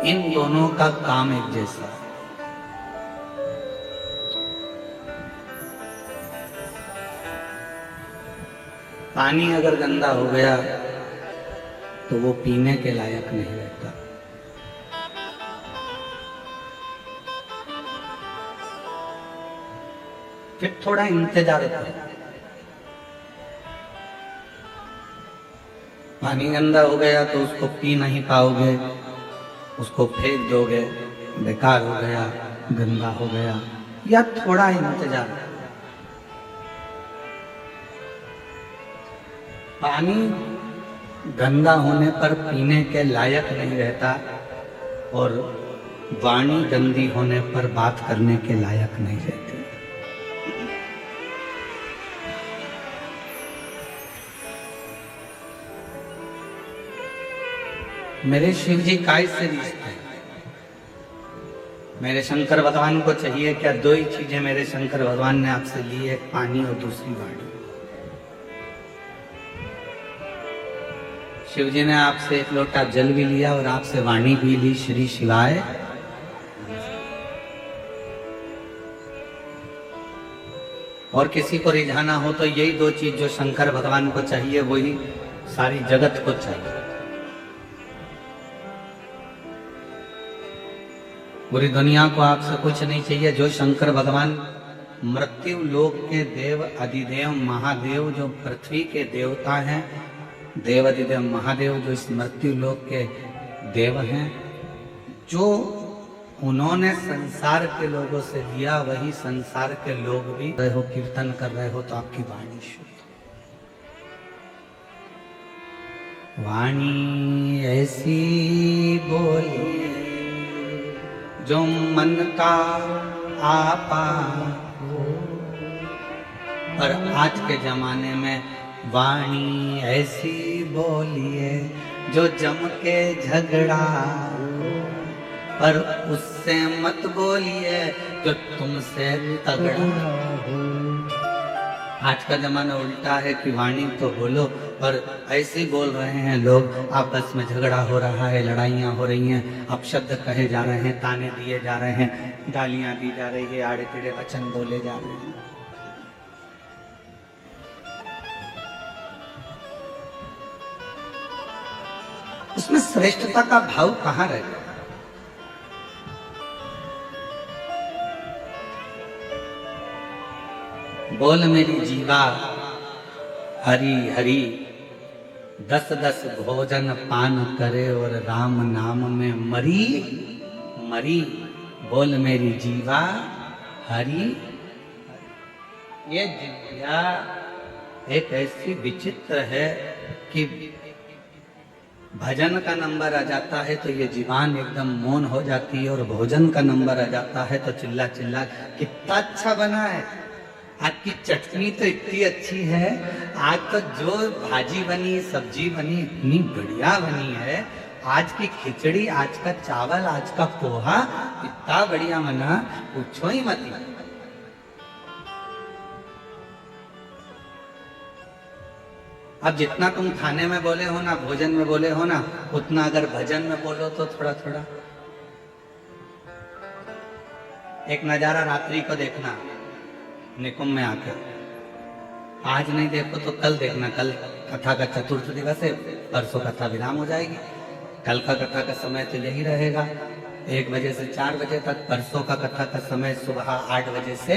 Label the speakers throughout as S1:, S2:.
S1: इन दोनों का काम एक जैसा है। पानी अगर गंदा हो गया तो वो पीने के लायक नहीं रहता। फिर थोड़ा इंतजार करो। पानी गंदा हो गया तो उसको पी नहीं पाओगे, उसको फेंक दोगे, बेकार हो गया, गंदा हो गया, या थोड़ा इंतजार। पानी गंदा होने पर पीने के लायक नहीं रहता और वाणी गंदी होने पर बात करने के लायक नहीं रहती। मेरे शिव जी काय से रिश्ते हैं? मेरे शंकर भगवान को चाहिए क्या? दो ही चीजें मेरे शंकर भगवान ने आपसे ली, एक पानी और दूसरी वाणी। शिव जी ने आपसे एक लोटा जल भी लिया और आपसे वाणी भी ली, श्री शिवाय। और किसी को रिझाना हो तो यही दो चीज जो शंकर भगवान को चाहिए वही सारी जगत को चाहिए। पूरी दुनिया को आपसे कुछ नहीं चाहिए। जो शंकर भगवान मृत्यु लोक के देव अधिदेव महादेव, जो पृथ्वी के देवता हैं, देव अधिदेव महादेव जो इस मृत्यु लोक के देव हैं, जो उन्होंने संसार के लोगों से लिया वही संसार के लोग भी रहे हो, कीर्तन कर रहे हो तो आपकी वाणी शुद्ध। वाणी ऐसी बोली जो मन का आपा हो। पर आज के जमाने में वाणी ऐसी बोलिए जो जम के झगड़ा हो, पर उससे मत बोलिए जो तुमसे तगड़ा हो। आज का जमाना उल्टा है कि वाणी तो बोलो, पर ऐसे बोल रहे हैं लोग, आपस में झगड़ा हो रहा है, लड़ाइयाँ हो रही हैं, अपशब्द कहे जा रहे हैं, ताने दिए जा रहे हैं, गालियाँ दी जा रही है, आड़े टेढ़े वचन बोले जा रहे हैं। उसमें श्रेष्ठता का भाव कहाँ रह गया? बोल मेरी जीवा हरि हरि, 10-10 भोजन पान करे और राम नाम में मरी मरी। बोल मेरी जीवा हरि। ये जिज्ञा एक ऐसी विचित्र है कि भजन का नंबर आ जाता है तो ये जीवान एकदम मौन हो जाती है, और भोजन का नंबर आ जाता है तो चिल्ला चिल्ला कितना अच्छा बना है, आपकी चटनी तो इतनी अच्छी है, आज तो जो भाजी बनी सब्जी बनी इतनी बढ़िया बनी है, आज की खिचड़ी, आज का चावल, आज का पोहा इतना बढ़िया बना, पूछो ही मत। अब जितना तुम खाने में बोले हो ना, भोजन में बोले हो ना, उतना अगर भजन में बोलो तो थोड़ा थोड़ा। एक नजारा रात्रि को देखना निकुंभ में आकर, आज नहीं देखो तो कल देखना। कल कथा का चतुर्थ दिवस है, परसों कथा विराम हो जाएगी। कल का कथा का समय तो यही रहेगा 1 बजे से 4 बजे तक। परसों का कथा का समय सुबह 8 बजे से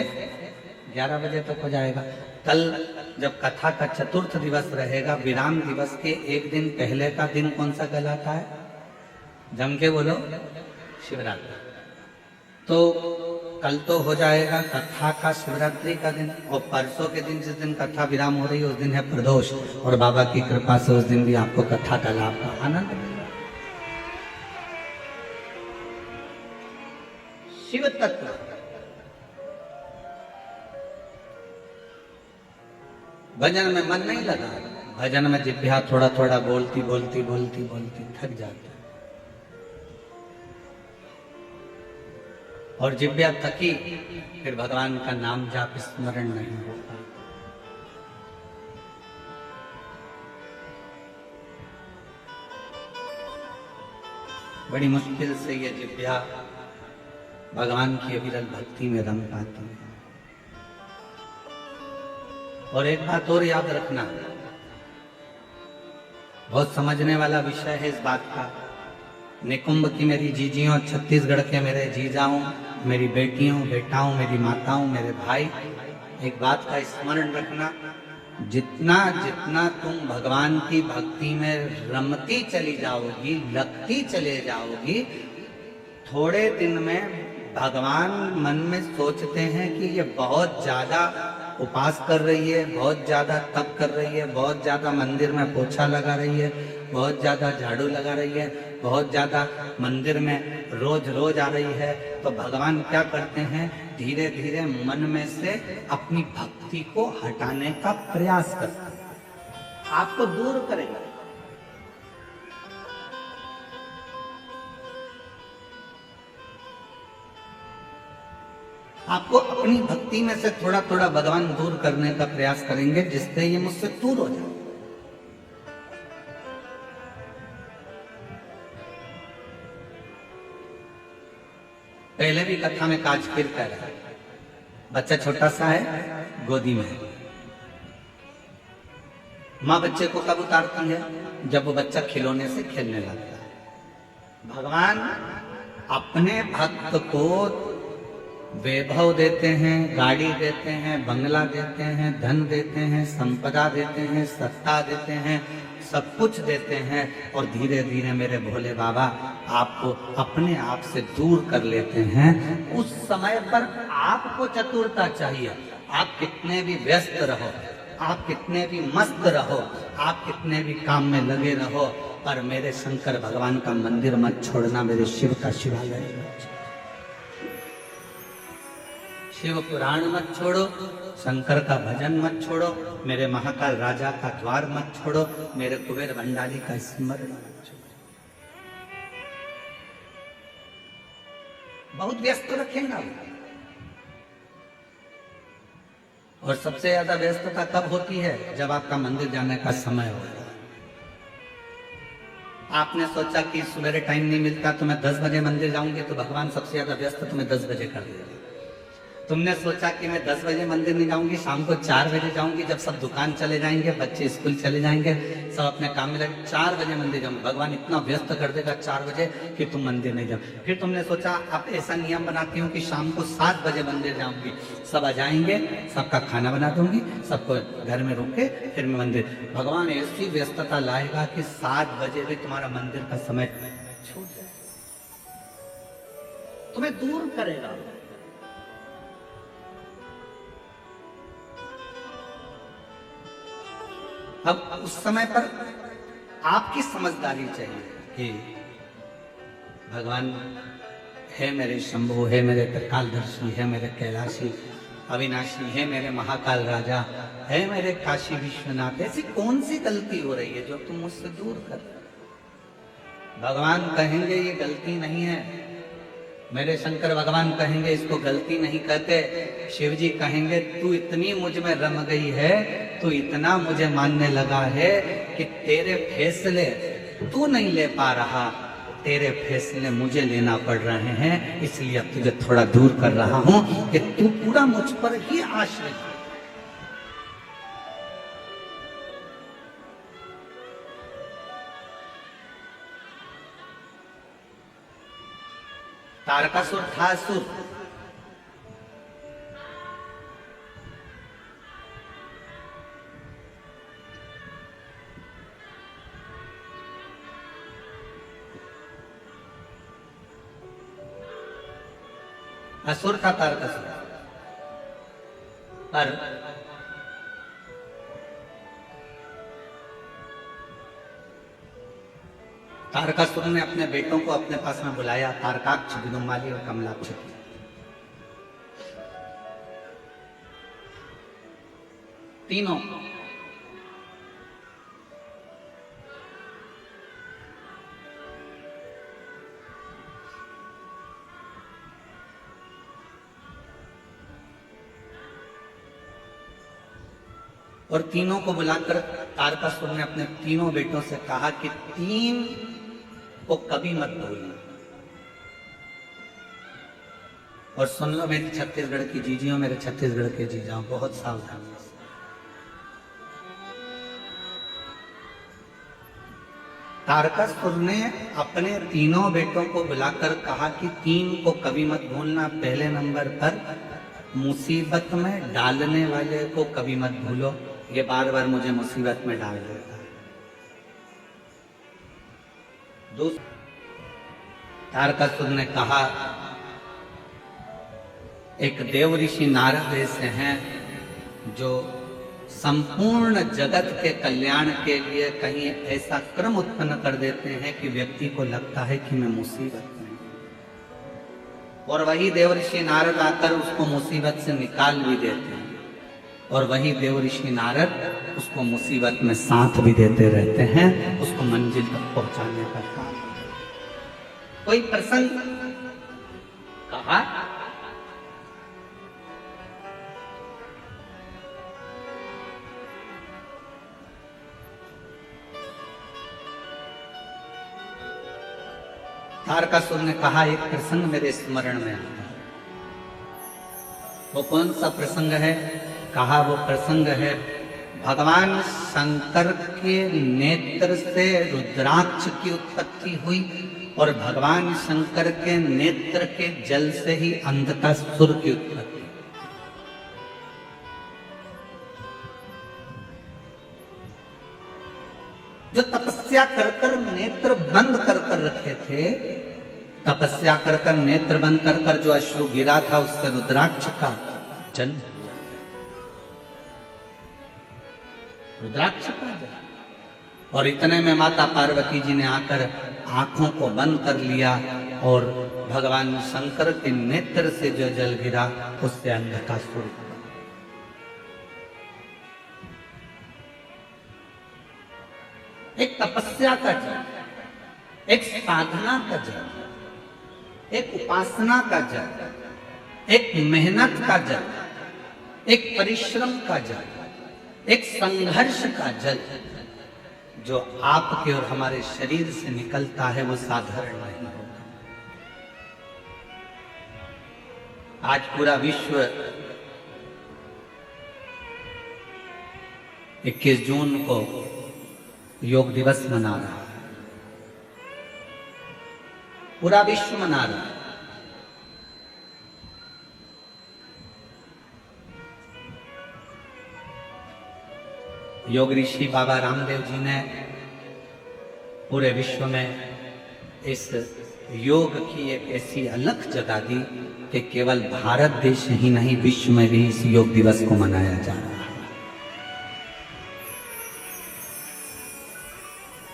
S1: 11 बजे तक हो जाएगा। कल जब कथा का चतुर्थ दिवस रहेगा, विराम दिवस के एक दिन पहले का दिन कौन सा कहलाता है? जम के बोलो, शिवरात्रि। तो कल तो हो जाएगा कथा का शिवरात्रि का दिन, और परसों के दिन जिस दिन कथा विराम हो रही है उस दिन है प्रदोष, और बाबा की कृपा से उस दिन भी आपको कथा का लाभ का आनंद मिलेगा। शिव तत्व भजन में मन नहीं लगा, भजन में जिह्वा थोड़ा थोड़ा बोलती बोलती बोलती बोलती थक जाती, और जिह्वा थकी फिर भगवान का नाम जाप स्मरण नहीं होता। बड़ी मुश्किल से ये जिह्वा भगवान की अविरल भक्ति में रंग पाती है। और एक बात और याद रखना, बहुत समझने वाला विषय है इस बात का। निकुंभ की मेरी जीजियों, छत्तीसगढ़ के मेरे जीजाओं, मेरी बेटियों, बेटाओं, मेरी माताओं, मेरे भाई, एक बात का स्मरण रखना, जितना जितना तुम भगवान की भक्ति में रमती चली जाओगी, लगती चले जाओगी, थोड़े दिन में भगवान मन में सोचते हैं कि ये बहुत ज्यादा उपास कर रही है, बहुत ज्यादा तप कर रही है, बहुत ज्यादा मंदिर में पोछा लगा रही है, बहुत ज्यादा झाड़ू लगा रही है, बहुत ज्यादा मंदिर में रोज रोज आ रही है। तो भगवान क्या करते हैं, धीरे धीरे मन में से अपनी भक्ति को हटाने का प्रयास करते हैं, आपको दूर करेगा। आपको अपनी भक्ति में से थोड़ा थोड़ा भगवान दूर करने का प्रयास करेंगे, जिससे ये मुझसे दूर हो जाए। पहले भी कथा में काज फिर कह रहा है, बच्चा छोटा सा है, गोदी में है, माँ बच्चे को कब उतारती है, जब वो बच्चा खिलौने से खेलने लगता है। भगवान अपने भक्त को वैभव देते हैं, गाड़ी देते हैं, बंगला देते हैं, धन देते हैं, संपदा देते हैं, सत्ता देते हैं, सब कुछ देते हैं, और धीरे धीरे मेरे भोले बाबा आपको अपने आप से दूर कर लेते हैं। उस समय पर आपको चतुरता चाहिए। आप कितने भी व्यस्त रहो, आप कितने भी मस्त रहो, आप कितने भी काम में लगे रहो, पर मेरे शंकर भगवान का मंदिर मत छोड़ना, मेरे शिव का शिवालय मत, शिव पुराण मत छोड़ो, शंकर का भजन मत छोड़ो, मेरे महाकाल राजा का द्वार मत छोड़ो, मेरे कुबेर भंडारी का स्मरण मत छोड़ो। बहुत व्यस्त रखेगा। और सबसे ज्यादा व्यस्तता कब होती है, जब आपका मंदिर जाने का समय होगा। आपने सोचा कि सवेरे टाइम नहीं मिलता तो मैं 10 बजे मंदिर जाऊंगी, तो भगवान सबसे ज्यादा व्यस्त तुम्हें 10 बजे कर देगा। तुमने सोचा कि मैं 10 बजे मंदिर नहीं जाऊंगी, शाम को 4 बजे जाऊंगी, जब सब दुकान चले जाएंगे, बच्चे स्कूल चले जाएंगे, सब अपने काम में लगे, 4 बजे मंदिर जाऊंगी, भगवान इतना व्यस्त कर देगा 4 बजे कि तुम मंदिर नहीं जाओ। फिर तुमने सोचा अब ऐसा नियम बनाती हूँ कि शाम को 7 बजे मंदिर जाऊंगी, सब आ जाएंगे, सबका खाना बना दूंगी, सबको घर में रोक के फिर मैं मंदिर। भगवान ऐसी व्यस्तता लाएगा कि 7 बजे भी तुम्हारा मंदिर का समय छूट जाए, तुम्हें दूर करेगा। अब उस समय पर आपकी समझदारी चाहिए कि भगवान है मेरे शंभु, है मेरे त्रिकालदर्शी, है मेरे कैलाशी अविनाशी, है मेरे महाकाल राजा, है मेरे काशी विश्वनाथ। ऐसी कौन सी गलती हो रही है जो तुम मुझसे दूर कर? भगवान कहेंगे ये गलती नहीं है, मेरे शंकर भगवान कहेंगे इसको गलती नहीं कहते। शिव जी कहेंगे तू इतनी मुझ में रम गई है, तू इतना मुझे मानने लगा है कि तेरे फैसले तू नहीं ले पा रहा, तेरे फैसले मुझे लेना पड़ रहे हैं, इसलिए अब तुझे थोड़ा दूर कर रहा हूं कि तू पूरा मुझ पर ही आश्रित। तारकासुर था असुर, असुर था तारकासुर, पर तारकासुर ने अपने बेटों को अपने पास में बुलाया, तारकाक्ष, विदुमाली और कमलाक्ष। तीनों और तीनों को बुलाकर तारकासुर ने अपने तीनों बेटों से कहा कि 3 को कभी मत भूलना। और सुन लो मेरी छत्तीसगढ़ की जीजियों, मेरे छत्तीसगढ़ के जीजाओं, बहुत सावधान से। तारकासुर ने अपने तीनों बेटों को बुलाकर कहा कि तीन को कभी मत भूलना। पहले नंबर पर मुसीबत में डालने वाले को कभी मत भूलो, ये बार बार मुझे मुसीबत में डाल देता है। तारकासुर ने कहा, एक देव ऋषि नारद ऐसे हैं जो संपूर्ण जगत के कल्याण के लिए कहीं ऐसा क्रम उत्पन्न कर देते हैं कि व्यक्ति को लगता है कि मैं मुसीबत में, और वही देव ऋषि नारद आकर उसको मुसीबत से निकाल भी देते हैं, और वही देव ऋषि नारद उसको मुसीबत में साथ भी देते रहते हैं, उसको मंजिल तक पहुंचाने का काम। कोई प्रसंग कहा, तारकासुर ने कहा, एक प्रसंग मेरे स्मरण में आता है। वो कौन सा प्रसंग है? कहा वो प्रसंग है भगवान शंकर के नेत्र से रुद्राक्ष की उत्पत्ति हुई, और भगवान शंकर के नेत्र के जल से ही अंधकासुर की उत्पत्ति। जो तपस्या कर नेत्र बंद कर रखे थे, तपस्या कर नेत्र बंद कर जो अश्रु गिरा था, उससे रुद्राक्ष का जन्म, रुद्राक्ष का जन्म। और इतने में माता पार्वती जी ने आकर आंखों को बंद कर लिया, और भगवान शंकर के नेत्र से जो जल गिरा उससे अंधकासुर। एक तपस्या का जल, एक साधना का जल, एक उपासना का जल, एक मेहनत का जल, एक परिश्रम का जल, एक संघर्ष का जल जो आपके और हमारे शरीर से निकलता है, वो साधारण नहीं होगा। आज पूरा विश्व 21 जून को योग दिवस मना रहा है, पूरा विश्व मना रहा है। योग ऋषि बाबा रामदेव जी ने पूरे विश्व में इस योग की एक ऐसी अलख जगा दी कि केवल भारत देश ही नहीं, विश्व में भी इस योग दिवस को मनाया जा रहा है।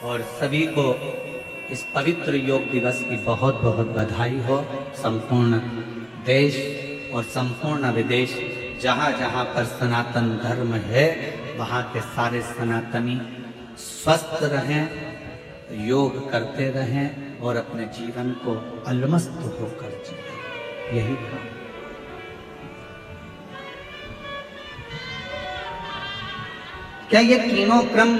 S1: और सभी को इस पवित्र योग दिवस की बहुत बहुत बधाई हो। संपूर्ण देश और संपूर्ण विदेश, जहाँ जहाँ पर सनातन धर्म है, वहाँ के सारे सनातनी स्वस्थ रहें, योग करते रहें और अपने जीवन को अलमस्त होकर जिएं। यही काम। क्या ये तीनों क्रम,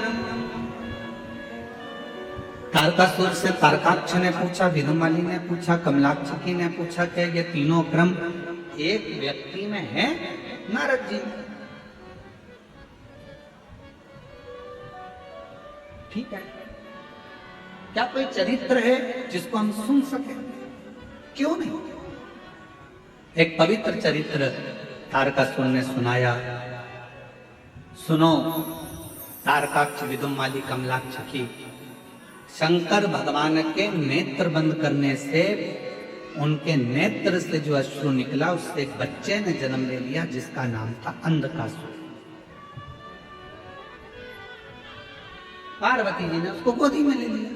S1: तारकासुर से तारकाक्ष ने पूछा, विदुमाली ने पूछा, कमलाक्षी ने पूछा, क्या ये तीनों क्रम एक व्यक्ति में है? नारद जी, ठीक है, क्या कोई चरित्र है जिसको हम सुन सके? क्यों नहीं? एक पवित्र चरित्र तारकासुर ने सुनाया। सुनो तारकाक्ष, विदुमाली, कमलाक्ष की। शंकर भगवान के नेत्र बंद करने से, उनके नेत्र से जो अश्रु निकला, उससे एक बच्चे ने जन्म ले लिया जिसका नाम था अंधकासुर। पार्वती जी ने उसको गोदी में ले लिया।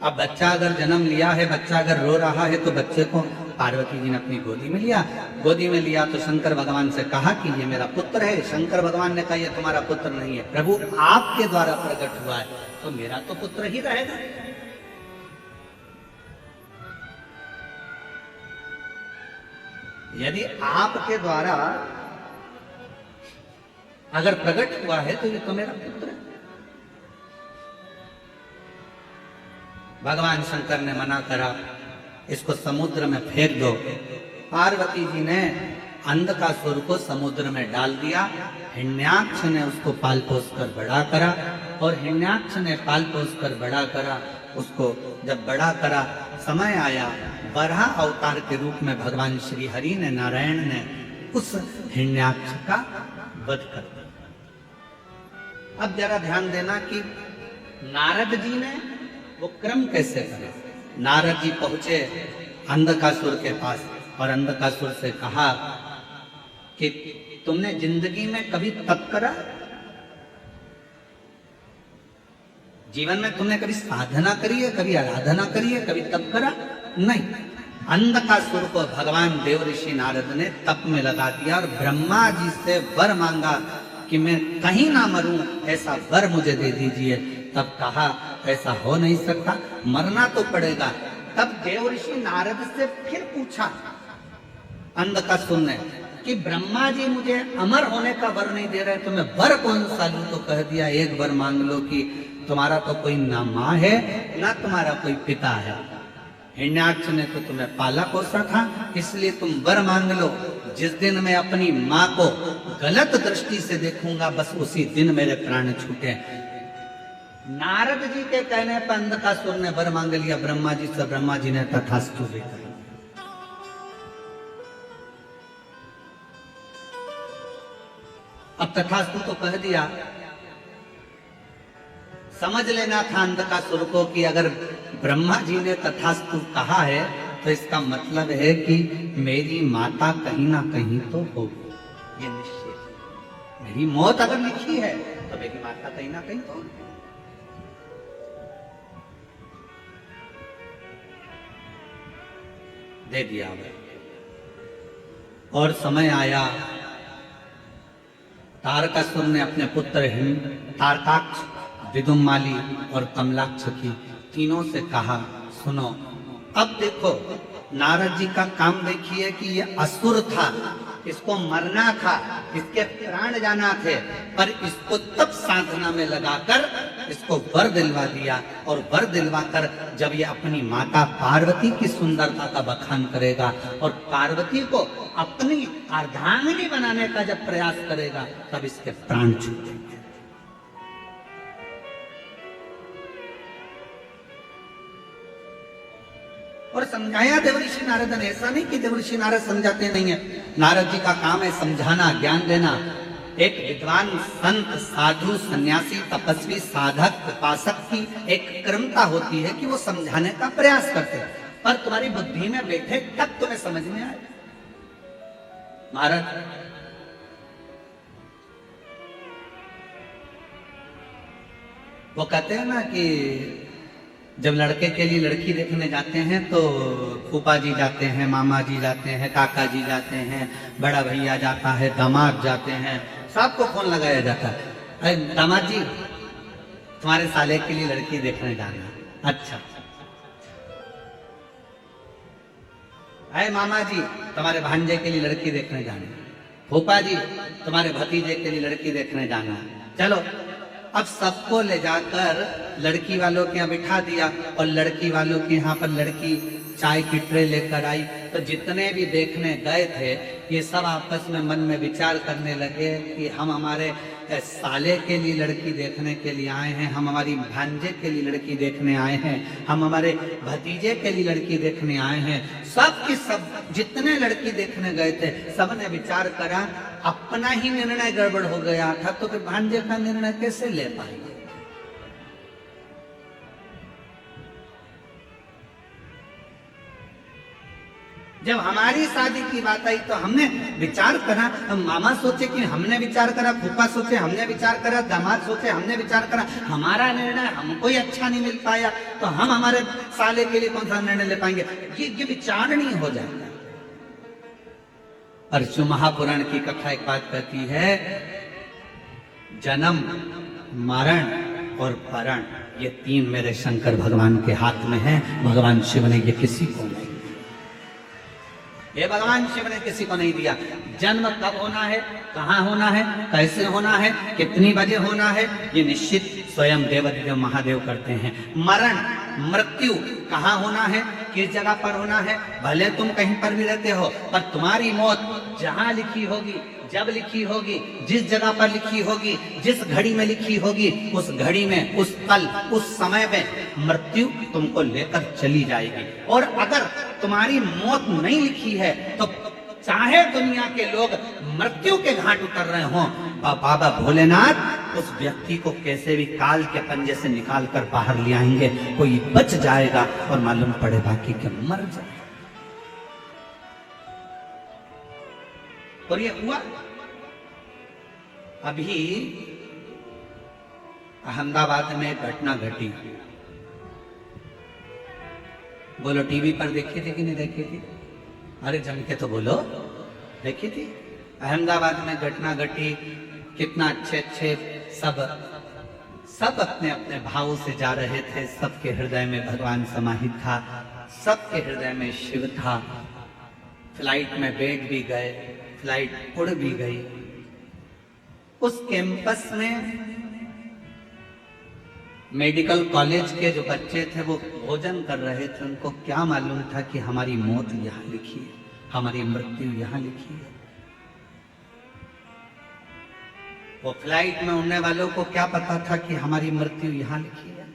S1: अब बच्चा अगर जन्म लिया है, बच्चा अगर रो रहा है, तो बच्चे को पार्वती जी ने अपनी गोदी में लिया। गोदी में लिया तो शंकर भगवान से कहा कि ये मेरा पुत्र है। शंकर भगवान ने कहा ये तुम्हारा पुत्र नहीं है, प्रभु आपके द्वारा प्रकट हुआ है, तो मेरा तो पुत्र ही रहेगा। यदि आपके द्वारा अगर प्रकट हुआ है तो ये तो मेरा पुत्र है। भगवान शंकर ने मना करा, इसको समुद्र में फेंक दो। पार्वती जी ने अंधकासुर को समुद्र में डाल दिया। हिरण्याक्ष ने उसको पाल पोस कर बड़ा करा, और हिरण्याक्ष ने पाल पोस कर बड़ा करा। उसको जब बड़ा करा, समय आया, वराह अवतार के रूप में भगवान श्री हरि ने, नारायण ने उस हिरण्याक्ष का वध कर दिया। अब जरा ध्यान देना कि नारद जी ने वो क्रम कैसे करे। नारद जी पहुंचे अंधकासुर के पास और अंधकासुर से कहा कि तुमने जिंदगी में कभी तप करा? जीवन में तुमने कभी साधना करी है, कभी आराधना करी है, कभी तप करा? नहीं। अंधकासुर को भगवान देव ऋषि नारद ने तप में लगा दिया और ब्रह्मा जी से वर मांगा कि मैं कहीं ना मरूं, ऐसा वर मुझे दे दीजिए। तब कहा ऐसा हो नहीं सकता, मरना तो पड़ेगा। तब देव ऋषि नारद से फिर पूछा अंधकासुर ने कि ब्रह्मा जी मुझे अमर होने का वर नहीं दे रहे, तो मैं वर कौन सा लूं? तो कह दिया एक वर मांग लो कि तुम्हारा तो कोई ना माँ है ना तुम्हारा कोई पिता है। हिरण्याक्ष ने तो तुम्हें पाला पोसा था, इसलिए तुम वर मांग लो। जिस दिन मैं अपनी माँ को गलत दृष्टि से देखूंगा, बस उसी दिन मेरे प्राण छूटे। नारद जी के कहने पर अंधकासुर ने वर मांग लिया ब्रह्मा जी से। ब्रह्मा जी ने तथास्तु भी कहा। अब तथास्तु तो कह दिया, समझ लेना था अंधकासुर को कि अगर ब्रह्मा जी ने तथास्तु कहा है तो इसका मतलब है कि मेरी माता कहीं ना कहीं तो होगी, ये निश्चित। मेरी मौत अगर लिखी है तो मेरी माता कहीं ना कहीं तो होगी। दे दिया। और समय आया, तारकासुर ने अपने पुत्र तारकाक्ष, विदुमाली और कमलाक्ष की तीनों से कहा, सुनो अब देखो, नारद जी का काम देखिए कि ये असुर था, इसको मरना था, इसके प्राण जाना थे, पर इसको तब साधना में लगाकर इसको वर दिलवा दिया। और वर दिलवाकर जब ये अपनी माता पार्वती की सुंदरता का बखान करेगा और पार्वती को अपनी अर्धांगिनी बनाने का जब प्रयास करेगा, तब इसके प्राण छूटेंगे। और समझाया देवऋषि नारद ने। ऐसा नहीं कि देवऋषि नारद समझाते नहीं है, नारद जी का काम है समझाना, ज्ञान देना। एक विद्वान संत, साधु, सन्यासी, तपस्वी, साधक, उपासक की एक क्रमता होती है कि वो समझाने का प्रयास करते हैं, पर तुम्हारी बुद्धि में बैठे तब तुम्हें समझ में आए। महाराज वो कहते हैं ना कि जब लड़के के लिए लड़की देखने जाते हैं तो फूफा जी जाते हैं, मामा जी जाते हैं, काका जी जाते हैं, बड़ा भैया जाता है, दामाद जाते हैं, सबको फोन लगाया जाता है, अरे दामाद जी तुम्हारे साले के लिए लड़की देखने जाना। अच्छा। अरे मामा जी तुम्हारे भांजे के लिए लड़की देखने जाना। फूफा जी तुम्हारे भतीजे के लिए लड़की देखने जाना। चलो, अब सबको ले जाकर लड़की वालों के यहाँ बिठा दिया और लड़की वालों के यहाँ पर लड़की चाय की ट्रे लेकर आई। तो जितने भी देखने गए थे ये सब आपस में मन में विचार करने लगे कि हम हमारे साले के लिए लड़की देखने के लिए आए हैं, हम हमारी भांजे के लिए लड़की देखने आए हैं, हम हमारे भतीजे के लिए लड़की देखने आए हैं। सब की सब जितने लड़की देखने गए थे सबने विचार करा, अपना ही निर्णय गड़बड़ हो गया था, तो फिर भांजे का निर्णय कैसे ले पाएंगे। जब हमारी शादी की बात आई तो हमने विचार करा, मामा सोचे कि हमने विचार करा, फूफा सोचे हमने विचार करा, दामाद सोचे हमने विचार करा, हमारा निर्णय हमको ही अच्छा नहीं मिल पाया तो हम हमारे साले के लिए कौन सा निर्णय ले पाएंगे। ये विचार नहीं हो जाता। अर्जुन महापुराण की कथा एक बात कहती है, जन्म, मरण और परण ये तीन मेरे शंकर भगवान के हाथ में है। भगवान शिव ने ये किसी को नहीं, ये भगवान शिव ने किसी को नहीं दिया। जन्म कब होना है, कहाँ होना है, कैसे होना है, कितनी बजे होना है, ये निश्चित स्वयं देव महादेव करते हैं। मरण मृत्यु कहाँ होना है, किस जगह पर होना है। भले तुम कहीं पर भी रहते हो, पर तुम्हारी मौत जहां लिखी होगी, जब लिखी होगी, जिस जगह पर लिखी होगी, जिस घड़ी में लिखी होगी, उस घड़ी में, उस पल, उस समय में मृत्यु तुमको लेकर चली जाएगी। और अगर तुम्हारी मौत नहीं लिखी है तो चाहे दुनिया के लोग मृत्यु के घाट उतर रहे हों, बाबा भोलेनाथ उस व्यक्ति को कैसे भी काल के पंजे से निकाल कर बाहर ले आएंगे। कोई बच जाएगा और मालूम पड़े बाकी के मर जाए। और ये हुआ। अभी अहमदाबाद में घटना घटी, बोलो टीवी पर देखी थी कि नहीं देखी थी? अरे जम के तो बोलो, देखी थी। अहमदाबाद में घटना घटी, कितना अच्छे अच्छे सब अपने अपने भावों से जा रहे थे। सबके हृदय में भगवान समाहित था, सबके हृदय में शिव था। फ्लाइट में बैठ भी गए, फ्लाइट उड़ भी गई। उस कैंपस में मेडिकल कॉलेज के जो बच्चे थे वो भोजन कर रहे थे। उनको क्या मालूम था कि हमारी मौत यहाँ लिखी है, हमारी मृत्यु यहाँ लिखी है। वो फ्लाइट में उड़ने वालों को क्या पता था कि हमारी मृत्यु यहाँ लिखी है?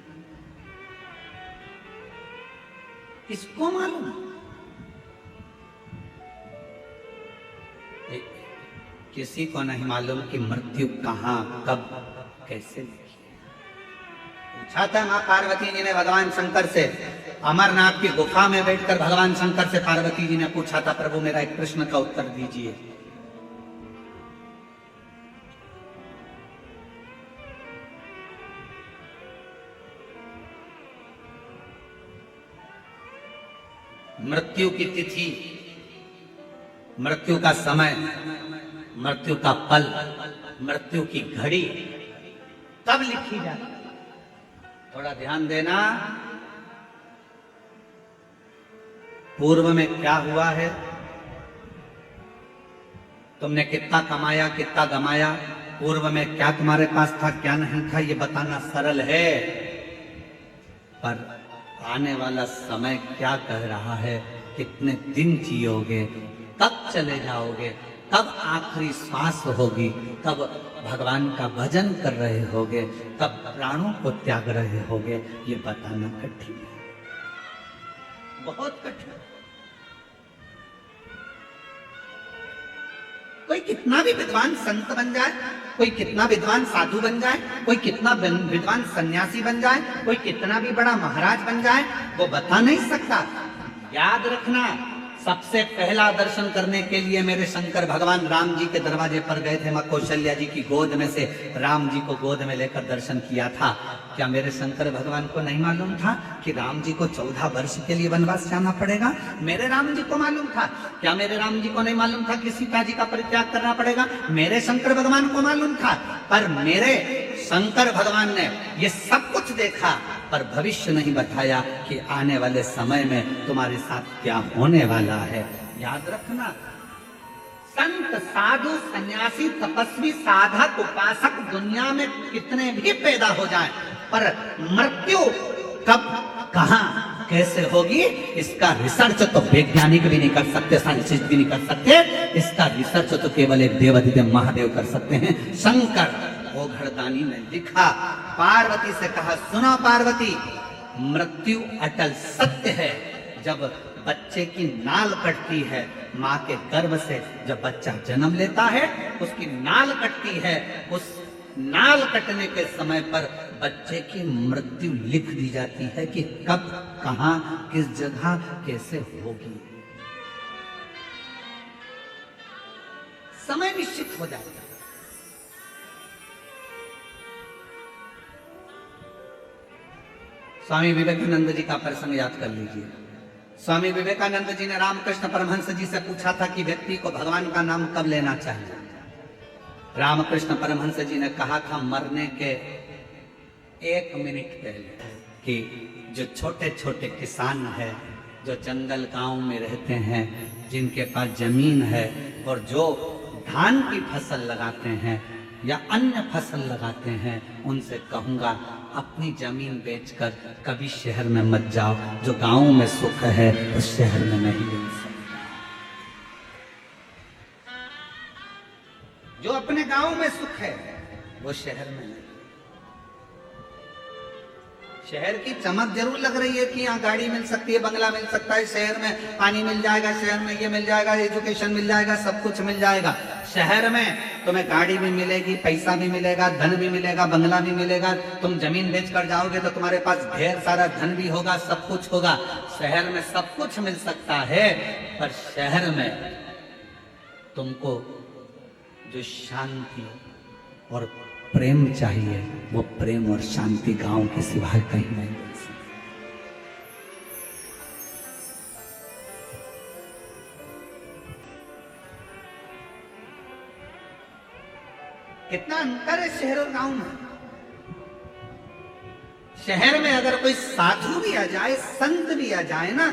S1: किसको मालूम? किसी को नहीं मालूम कि मृत्यु कहाँ, कब, कैसे लिखी। पूछा था मां पार्वती जी ने भगवान शंकर से, अमरनाथ की गुफा में बैठकर भगवान शंकर से पार्वती जी ने पूछा था, प्रभु मेरा एक प्रश्न का उत्तर दीजिए। मृत्यु की तिथि, मृत्यु का समय, मृत्यु का पल, मृत्यु की घड़ी कब लिखी जाती? थोड़ा ध्यान देना। पूर्व में क्या हुआ है, तुमने कितना कमाया, कितना गमाया, पूर्व में क्या तुम्हारे पास था, क्या नहीं था, ये बताना सरल है। पर आने वाला समय क्या कह रहा है, कितने दिन जियोगे, कब चले जाओगे, कब आखिरी श्वास होगी, कब भगवान का भजन कर रहे होगे, कब प्राणों को त्याग रहे होगे, ये बताना कठिन है, बहुत कठिन। कोई कितना भी विद्वान संत बन जाए, कोई कितना विद्वान साधु बन जाए, कोई कितना विद्वान सन्यासी बन जाए, कोई कितना भी बड़ा महाराज बन जाए, वो बता नहीं सकता। याद रखना, सबसे पहला दर्शन करने के लिए मेरे शंकर भगवान राम जी के दरवाजे पर गए थे। मां कौशल्या जी की गोद में से राम जी को गोद में लेकर दर्शन किया था। क्या मेरे शंकर भगवान को नहीं मालूम था कि राम जी को 14 वर्ष के लिए वनवास जाना पड़ेगा? मेरे राम जी को मालूम था। क्या मेरे राम जी को नहीं मालूम था कि सीता जी का परित्याग करना पड़ेगा? मेरे शंकर भगवान को मालूम था। पर मेरे शंकर भगवान ने ये सब कुछ देखा, पर भविष्य नहीं बताया कि आने वाले समय में तुम्हारे साथ क्या होने वाला है। याद रखना, संत, साधु, सन्यासी, तपस्वी, साधक, उपासक दुनिया में कितने भी पैदा हो जाएं, पर मृत्यु कब, कहां, कैसे होगी, इसका रिसर्च तो वैज्ञानिक भी नहीं कर सकते, साइंटिस्ट भी नहीं कर सकते। इसका रिसर्च तो केवल एक देवाधिदेव महादेव कर सकते हैं। शंकर वो घरदानी ने लिखा, पार्वती से कहा, सुनो पार्वती, मृत्यु अटल सत्य है। जब बच्चे की नाल कटती है, माँ के गर्भ से जब बच्चा जन्म लेता है, उसकी नाल कटती है, उस नाल कटने के समय पर बच्चे की मृत्यु लिख दी जाती है कि कब, कहां, किस जगह, कैसे होगी। समय निश्चित हो जाता है। स्वामी विवेकानंद जी का प्रसंग याद कर लीजिए। स्वामी विवेकानंद जी ने रामकृष्ण परमहंस जी से पूछा था कि व्यक्ति को भगवान का नाम कब लेना चाहिए। रामकृष्ण परमहंस जी ने कहा था मरने के 1 मिनट पहले, कि जो छोटे छोटे किसान है, जो जंगल गांव में रहते हैं, जिनके पास जमीन है और जो धान की फसल लगाते हैं, या अन्य फसल लगाते हैं, उनसे कहूंगा अपनी जमीन बेचकर कभी शहर में मत जाओ। जो गांव में सुख है उस शहर में नहीं मिल सकता। जो अपने गांव में सुख है वो शहर में नहीं। शहर की चमक जरूर लग रही है कि यहाँ गाड़ी मिल सकती है, बंगला मिल सकता है, शहर में पानी मिल जाएगा, शहर में ये मिल जाएगा, एजुकेशन मिल जाएगा, सब कुछ मिल जाएगा। शहर में तुम्हें गाड़ी भी मिलेगी, पैसा भी मिलेगा, धन भी मिलेगा, बंगला भी मिलेगा। तुम जमीन बेचकर जाओगे तो तुम्हारे पास ढेर सारा धन भी होगा, सब कुछ होगा। शहर में सब कुछ मिल सकता है, पर शहर में तुमको जो शांति और प्रेम चाहिए वो प्रेम और शांति गांव के सिवाय कहीं नहीं मिल सकती। कितना अंतर है शहर और गांव में। शहर में अगर कोई साधु भी आ जाए, संत भी आ जाए ना,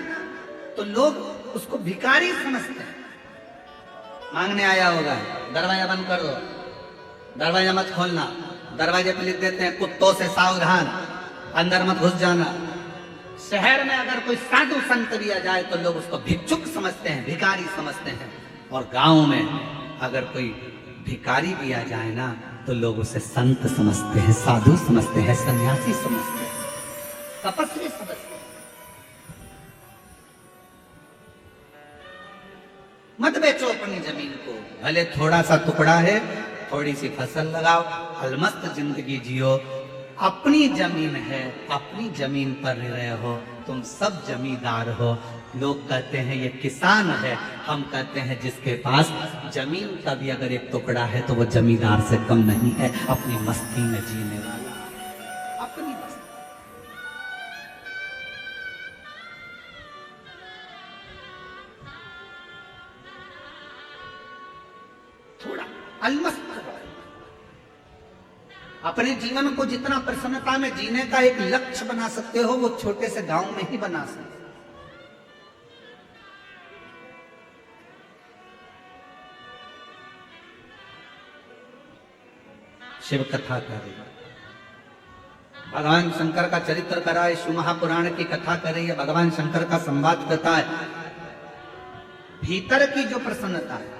S1: तो लोग उसको भिखारी समझते हैं। मांगने आया होगा, दरवाजा बंद कर दो, दरवाजा मत खोलना, दरवाजे पे लिख देते हैं कुत्तों से सावधान, अंदर मत घुस जाना। शहर में अगर कोई साधु संत भी आ जाए तो लोग उसको भिक्षुक समझते हैं, भिखारी समझते हैं। और गांव में अगर कोई भिखारी भी आ जाए ना तो लोग उसे संत समझते हैं, साधु समझते हैं, सन्यासी समझते हैं, तपस्वी समझते हैं। मत बेचो अपनी जमीन को, भले थोड़ा सा टुकड़ा है, थोड़ी सी फसल लगाओ, अलमस्त जिंदगी जियो। अपनी जमीन है, अपनी जमीन पर रह रहे हो, तुम सब जमींदार हो। लोग कहते हैं ये किसान है, हम कहते हैं जिसके पास जमीन का भी अगर एक टुकड़ा है तो वो जमींदार से कम नहीं है, अपनी मस्ती में जीने वाला, अपनी मस्ती। थोड़ा अलमस्त अपने जीवन को जितना प्रसन्नता में जीने का एक लक्ष्य बना सकते हो, वो छोटे से गांव में ही बना सकते। शिव कथा करे, भगवान शंकर का चरित्र कराए, शिव महापुराण की कथा करे, या भगवान शंकर का संवाद करता है। भीतर की जो प्रसन्नता है,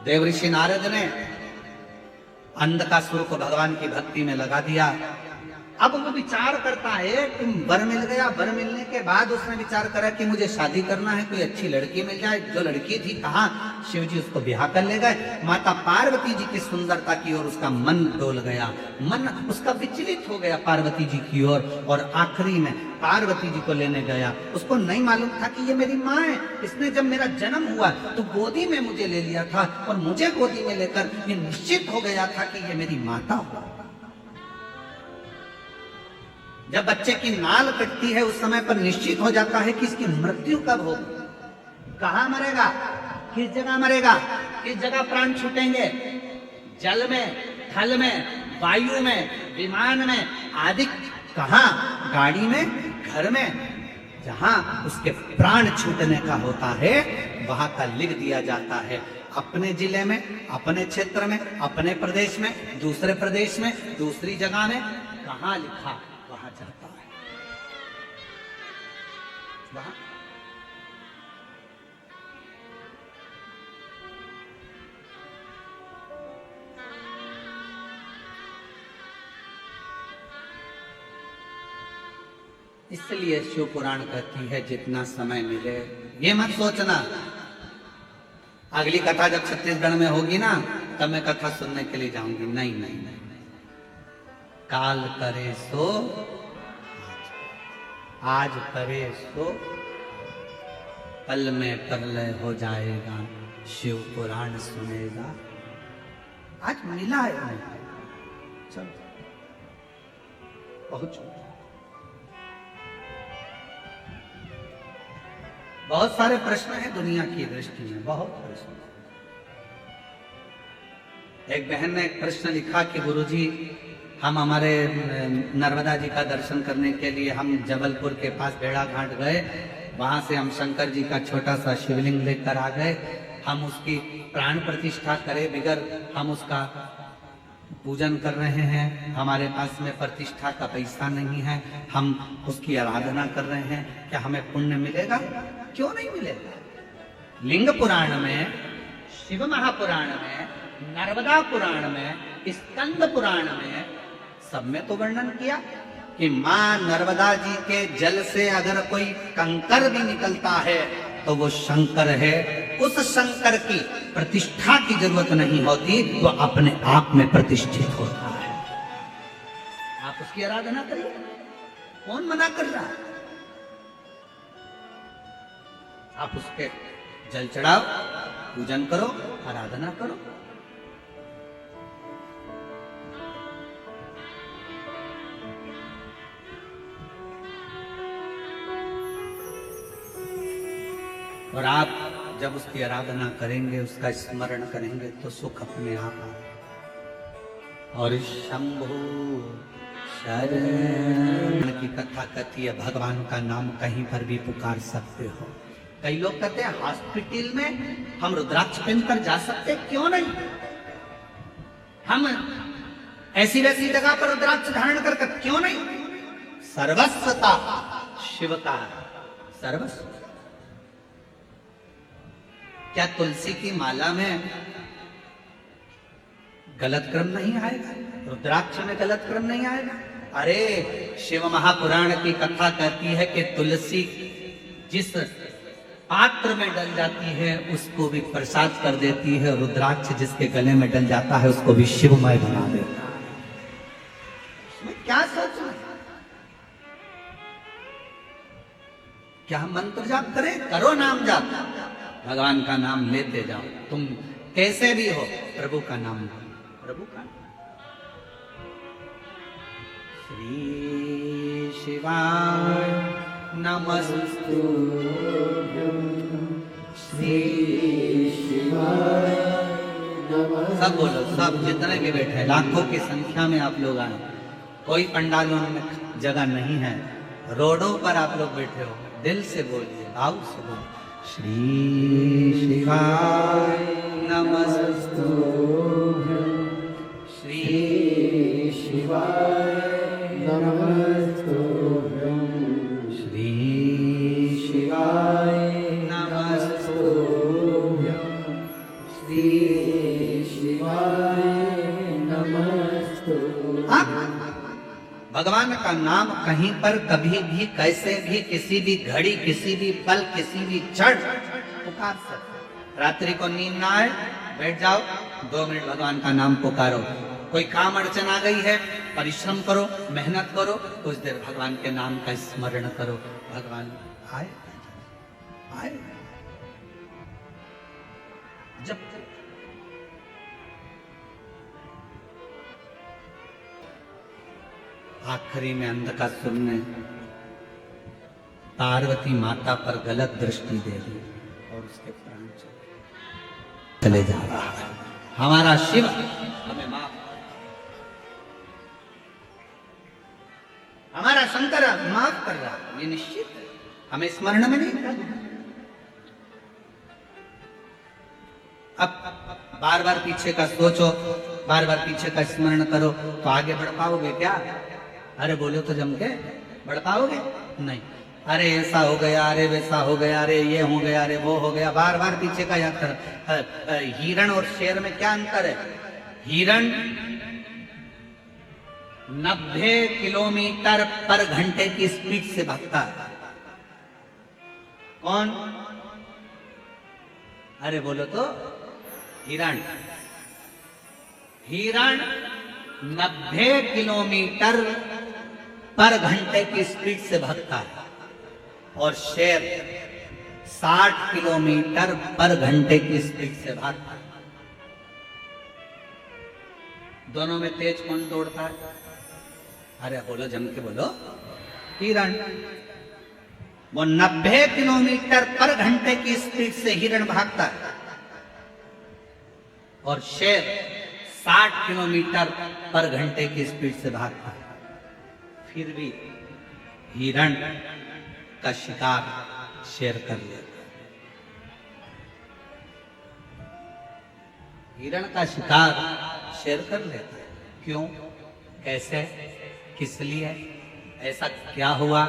S1: देवऋषि नारद ने अंधकासुर को भगवान की भक्ति में लगा दिया। अब वो विचार करता है कि वर मिल गया, वर मिलने के बाद उसने विचार करा कि मुझे शादी करना है, कोई अच्छी लड़की मिल जाए। जो लड़की थी कहा, शिव जी उसको ब्याह कर ले गए। माता पार्वती जी की सुंदरता की ओर उसका मन डोल गया, मन उसका विचलित हो गया पार्वती जी की ओर, और आखिरी में पार्वती जी को लेने गया। उसको नहीं मालूम था कि ये मेरी माँ है, इसने जब मेरा जन्म हुआ तो गोदी में मुझे ले लिया था, और मुझे गोदी में लेकर ये निश्चित हो गया था कि ये मेरी माता हो। जब बच्चे की नाल कटती है उस समय पर निश्चित हो जाता है कि इसकी मृत्यु कब होगी, कहाँ मरेगा, किस जगह मरेगा, किस जगह प्राण छूटेंगे, जल में, थल में, वायु में, विमान में आदि, कहाँ, गाड़ी में, घर में, जहां उसके प्राण छूटने का होता है वहां का लिख दिया जाता है। अपने जिले में, अपने क्षेत्र में, अपने प्रदेश में, दूसरे प्रदेश में, दूसरी जगह में, कहाँ लिखा वहां जाता है, वहां। इसलिए शिव पुराण कहती है जितना समय मिले, ये मत सोचना अगली कथा जब छत्तीसगढ़ में होगी ना तब मैं कथा सुनने के लिए जाऊंगी। नहीं नहीं नहीं, काल करे सो आज करे सो कल में प्रलय हो जाएगा, शिव पुराण सुनेगा। आज मिला है नहीं, चल पहुंचो। बहुत सारे प्रश्न हैं दुनिया की दृष्टि में, बहुत प्रश्न। एक बहन ने एक प्रश्न लिखा कि गुरुजी हम हमारे नर्मदा जी का दर्शन करने के लिए हम जबलपुर के पास भेड़ा घाट गए, वहां से हम शंकर जी का छोटा सा शिवलिंग लेकर आ गए। हम उसकी प्राण प्रतिष्ठा करें बिगर हम उसका पूजन कर रहे हैं, हमारे पास में प्रतिष्ठा का पैसा नहीं है, हम उसकी आराधना कर रहे हैं, क्या हमें पुण्य मिलेगा? क्यों नहीं मिलेगा? लिंग पुराण में, शिव महापुराण में, नर्मदा पुराण में, स्कंद पुराण में सब में तो वर्णन किया कि मां नर्मदा जी के जल से अगर कोई कंकर भी निकलता है तो वो शंकर है। उस शंकर की प्रतिष्ठा की जरूरत नहीं होती, वो अपने आप में प्रतिष्ठित होता है। आप उसकी आराधना करिए, कौन मना कर रहा है? आप उसके जल चढ़ाओ, पूजन करो, आराधना करो। और आप जब उसकी आराधना करेंगे, उसका स्मरण करेंगे तो सुख अपने आप आएगा। और शंभु शरण की कथा कहती है, भगवान का नाम कहीं पर भी पुकार सकते हो। कई लोग कहते हैं हॉस्पिटल में हम रुद्राक्ष पहनकर जा सकते, क्यों नहीं? हम ऐसी वैसी जगह पर रुद्राक्ष धारण कर क्यों नहीं? सर्वस्वता शिव का सर्वस्व। क्या तुलसी की माला में गलत क्रम नहीं आएगा? रुद्राक्ष में गलत क्रम नहीं आएगा? अरे शिव महापुराण की कथा कहती है कि तुलसी जिस पात्र में डल जाती है उसको भी प्रसाद कर देती है, रुद्राक्ष जिसके गले में डल जाता है उसको भी शिवमय बना देता है। इसमें क्या सोचना? क्या हम मंत्र जाप करें? करो नाम जाप, भगवान का नाम लेते जाओ। तुम कैसे भी हो, प्रभु का नाम लो, प्रभु का। श्री शिवाय नमस्तु, श्री शिवाय नमस्तु। सब बोलो, सब जितने भी बैठे, लाखों की संख्या में आप लोग आए। कोई पंडालों में जगह नहीं है, रोडों पर आप लोग बैठे हो, दिल से बोलिए, भाव से बोलिए। श्री शिवाय नमस्तुभ्यं, श्री शिवाय नमस्तुभ्यं, श्री शिवाय नमस्तुभ्यं, श्री शिवाय नमस्तुभ्यं। भगवान का नाम कहीं पर कभी भी कैसे भी किसी भी घड़ी किसी भी पल किसी भी क्षण पुकार सकते। रात्रि को नींद ना आए, बैठ जाओ, 2 मिनट भगवान का नाम पुकारो। कोई काम अड़चन आ गई है, परिश्रम करो, मेहनत करो, कुछ देर भगवान के नाम का स्मरण करो, भगवान आए आए। जब आखिरी में अंधकासुर ने पार्वती माता पर गलत दृष्टि दे दी और उसके प्राण चले जा रहा है। हमारा शिव हमें माफ, हमारा शंकर माफ कर रहा है, ये निश्चित है। हमें स्मरण में नहीं करना। अब बार बार पीछे का सोचो, बार बार पीछे का स्मरण करो तो आगे बढ़ पाओगे क्या? अरे बोलो तो जम के बढ़ पाओगे नहीं। अरे ऐसा हो गया, अरे वैसा हो गया, अरे ये हो गया, अरे वो हो गया, बार बार पीछे का याद कर। हिरण और शेर में क्या अंतर है? हिरण 90 किलोमीटर पर घंटे की स्पीड से भागता है। कौन? अरे बोलो तो हिरण। हिरण 90 किलोमीटर पर घंटे की स्पीड से भागता है और शेर 60 किलोमीटर पर घंटे की स्पीड से भागता है। दोनों में तेज कौन दौड़ता है? अरे बोलो, जम के बोलो। हिरण। वो 90 किलोमीटर पर घंटे की स्पीड से हिरण भागता है और शेर 60 किलोमीटर पर घंटे की स्पीड से भागता है। फिर भी हिरण का शिकार शेर कर लेता है। हिरण का शिकार शेर कर लेता है। क्यों, कैसे, किस लिए? ऐसा क्या हुआ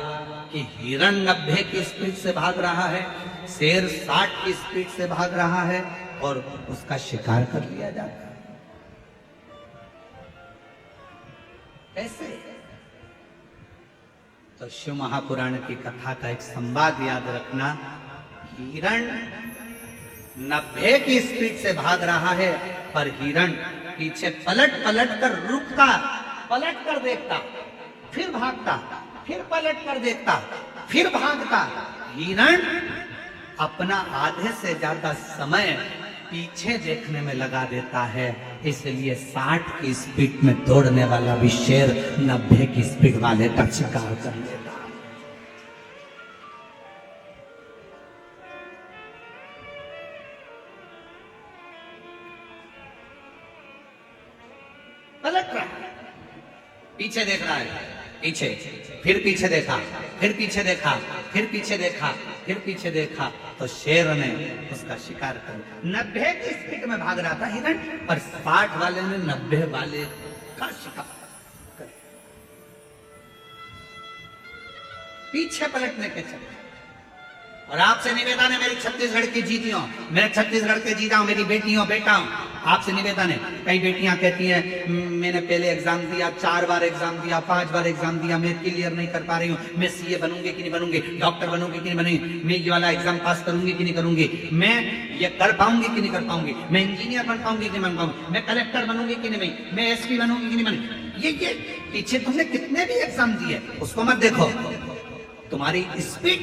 S1: कि हिरण 90 की स्पीड से भाग रहा है, शेर 60 की स्पीड से भाग रहा है और उसका शिकार कर लिया जाता है? कैसे? तो शिव महापुराण की कथा का एक संवाद याद रखना। हिरण 90 की स्पीड से भाग रहा है, पर हिरण पीछे पलट पलट कर रुकता, पलट कर देखता, फिर भागता, फिर पलट कर देखता, फिर भागता। हिरण अपना आधे से ज्यादा समय पीछे देखने में लगा देता है, इसलिए 60 की स्पीड में दौड़ने वाला भी शेर 90 की स्पीड वाले का शिकार कर लेता। पलट रहा है, पीछे देख रहा है, पीछे, फिर पीछे देखा, फिर पीछे देखा, फिर पीछे देखा, फिर पीछे देखा, तो शेर ने उसका शिकार कर। 90 की स्पीड में भाग रहा था हिरण, पर 60 वाले ने 90 वाले का शिकार कर। पीछे पलटने के चलते। और आपसे निवेदन है, मेरी छत्तीसगढ़ की जीतियों, मैं छत्तीसगढ़ के जीता हूं, मेरी बेटियों बेटा हूं, आपसे निवेदन है। कई बेटियां कहती हैं मैंने पहले एग्जाम दिया, 4 बार एग्जाम दिया, 5 बार एग्जाम दिया, मैं क्लियर नहीं कर पा रही हूँ, मैं सीए बनूंगी कि नहीं बनूंगी, डॉक्टर बनूंगी कि नहीं बनूंगी, मैं ये वाला एग्जाम पास करूंगी कि नहीं करूंगी, मैं ये कर पाऊंगी कि नहीं कर पाऊंगी, मैं इंजीनियर बन पाऊंगी कि नहीं बन पाऊंगी, मैं कलेक्टर बनूंगी कि नहीं, मैं एसपी बनूंगी कि नहीं बनूंगी। ये पीछे तुमने कितने भी एग्जाम दिए, उसको मत देखो, तुम्हारी स्पीड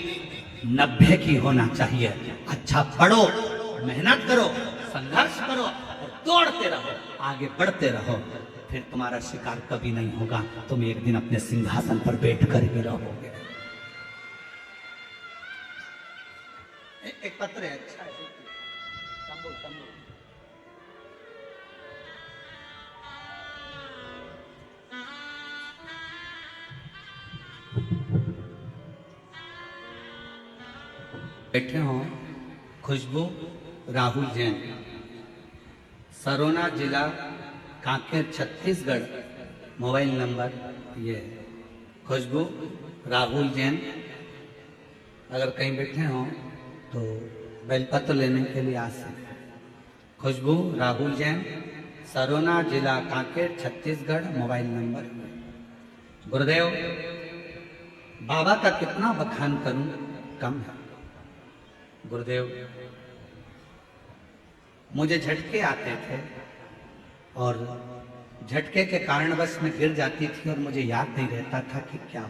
S1: 90 की होना चाहिए। अच्छा पढ़ो, मेहनत करो, संघर्ष करो और दौड़ते रहो, आगे बढ़ते रहो, फिर तुम्हारा शिकार कभी नहीं होगा, तुम एक दिन अपने सिंहासन पर बैठकर भी रहोगे। एक पत्र है, अच्छा है, बैठे हो खुशबू राहुल जैन, सरोना जिला कांकेर छत्तीसगढ़, मोबाइल नंबर ये। खुशबू राहुल जैन अगर कहीं बैठे हो तो बेलपत्र लेने के लिए आ सकते। खुशबू राहुल जैन, सरोना जिला कांकेर छत्तीसगढ़, मोबाइल नंबर। गुरुदेव, बाबा का कितना बखान करूं, कम है। गुरुदेव, मुझे झटके आते थे और झटके के कारणवश मैं गिर जाती थी और मुझे याद नहीं रहता था कि क्या हो,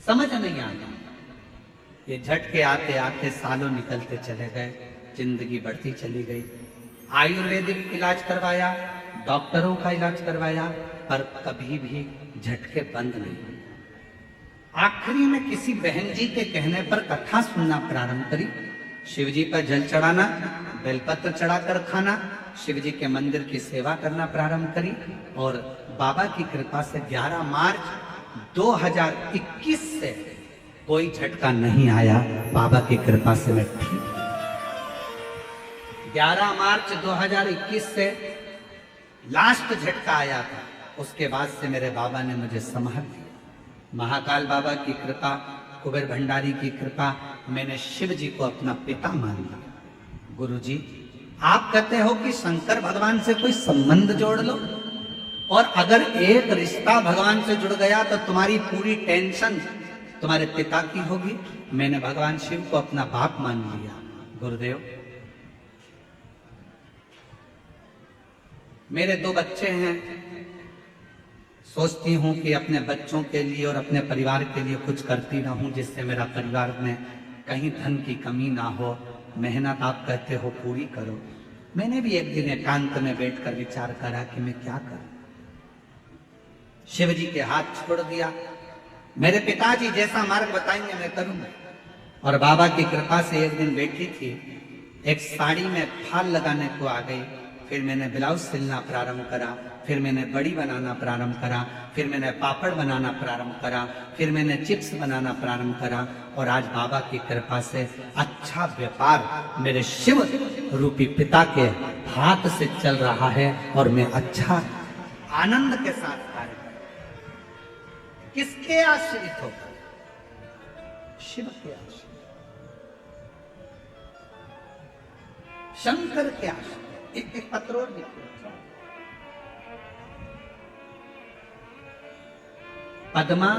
S1: समझ नहीं आता। ये झटके आते आते सालों निकलते चले गए, जिंदगी बढ़ती चली गई। आयुर्वेदिक इलाज करवाया, डॉक्टरों का इलाज करवाया, पर कभी भी झटके बंद नहीं। आखिरी में किसी बहन जी के कहने पर कथा सुनना प्रारंभ करी। शिव जी पर जल चढ़ाना, बेलपत्र चढ़ाकर खाना, शिव जी के मंदिर की सेवा करना प्रारंभ करी और बाबा की कृपा से 11 मार्च 2021 से कोई झटका नहीं आया। बाबा की कृपा से मैं ठीक। 11 मार्च 2021 से लास्ट झटका आया था, उसके बाद से मेरे बाबा ने मुझे संभाल लिया। महाकाल बाबा की कृपा, कुबेर भंडारी की कृपा, मैंने शिव जी को अपना पिता मान लिया। गुरु जी, आप कहते हो कि शंकर भगवान से कोई संबंध जोड़ लो, और अगर एक रिश्ता भगवान से जुड़ गया तो तुम्हारी पूरी टेंशन तुम्हारे पिता की होगी। मैंने भगवान शिव को अपना बाप मान लिया। गुरुदेव, मेरे 2 बच्चे हैं, सोचती हूँ कि अपने बच्चों के लिए और अपने परिवार के लिए कुछ करती रहूं, जिससे मेरा परिवार में कहीं धन की कमी ना हो। मेहनत आप कहते हो पूरी करो। मैंने भी एक दिन एकांत में बैठकर विचार करा कि मैं क्या करूं। शिव जी के हाथ छोड़ दिया, मेरे पिताजी जैसा मार्ग बताएंगे मैं करूंगा। और बाबा की कृपा से एक दिन बैठी थी, एक साड़ी में फाल लगाने को आ गई, फिर मैंने ब्लाउज सिलना प्रारंभ करा, फिर मैंने बड़ी बनाना प्रारंभ करा, फिर मैंने पापड़ बनाना प्रारंभ करा, फिर मैंने चिप्स बनाना प्रारंभ करा, और आज बाबा की कृपा से अच्छा व्यापार मेरे शिव रूपी पिता के हाथ से चल रहा है, और मैं अच्छा आनंद के साथ कार्य कर रहा हूं। किसके आश्रित होकर? शिव के आश्रित, शंकर के आश्रित। एक पत्र और लिखो। पद्मा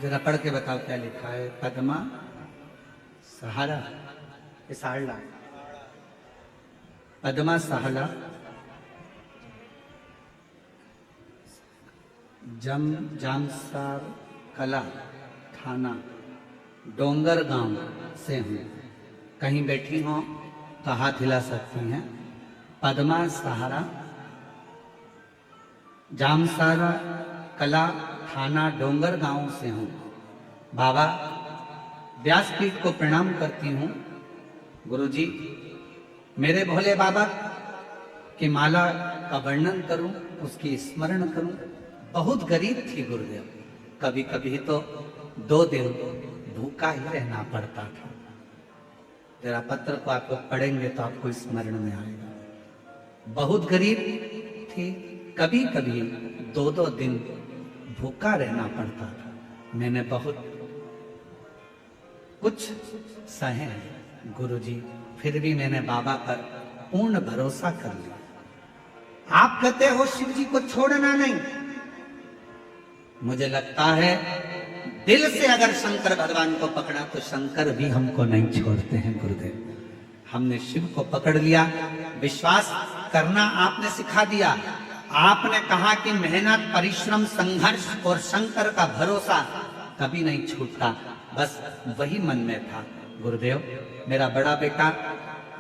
S1: जरा पढ़ के बताओ क्या लिखा है। पद्मा सहारा, सारला, पद्मा साहला, जामसार कला थाना डोंगर गांव से हूँ। कहीं बैठी हो तो हाथ हिला सकती हैं। पद्मा सहारा, जामसारा कला थाना डोंगर गांव से हूँ। बाबा व्यासपीठ को प्रणाम करती हूँ। गुरुजी, मेरे भोले बाबा की माला का वर्णन करूं, उसकी स्मरण करूं। बहुत गरीब थी गुरुदेव, कभी कभी तो 2 दिन भूखा ही रहना पड़ता था। तेरा पत्र को आप लोग पढ़ेंगे तो आपको स्मरण में आएगा। बहुत गरीब थी, कभी कभी 2-2 दिन भूखा रहना पड़ता था। मैंने बहुत कुछ सहे हैं गुरुजी, फिर भी मैंने बाबा पर पूर्ण भरोसा कर लिया। आप कहते हो शिव जी को छोड़ना नहीं, मुझे लगता है दिल से अगर शंकर भगवान को पकड़ा तो शंकर भी हमको नहीं छोड़ते हैं गुरुदेव। हमने शिव को पकड़ लिया, विश्वास करना आपने सिखा दिया। आपने कहा कि मेहनत, परिश्रम, संघर्ष और शंकर का भरोसा कभी नहीं छूटता। बस वही मन में था। गुरुदेव, मेरा बड़ा बेटा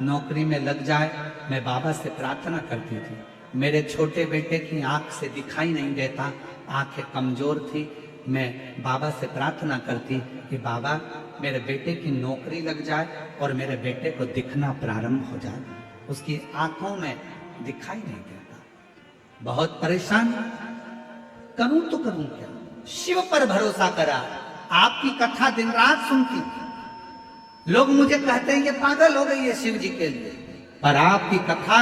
S1: नौकरी में लग जाए, मैं बाबा से प्रार्थना करती थी। मेरे छोटे बेटे की आंख से दिखाई नहीं देता, आंखें कमजोर थी। मैं बाबा से प्रार्थना करती कि बाबा मेरे बेटे की नौकरी लग जाए और मेरे बेटे को दिखना प्रारंभ हो जाए। उसकी आंखों में दिखाई नहीं देता, बहुत परेशान। करूं तो करूं क्या? शिव पर भरोसा करा। आपकी कथा दिन रात सुनती, लोग मुझे कहते हैं ये पागल हो गई है शिव जी के लिए, पर आपकी कथा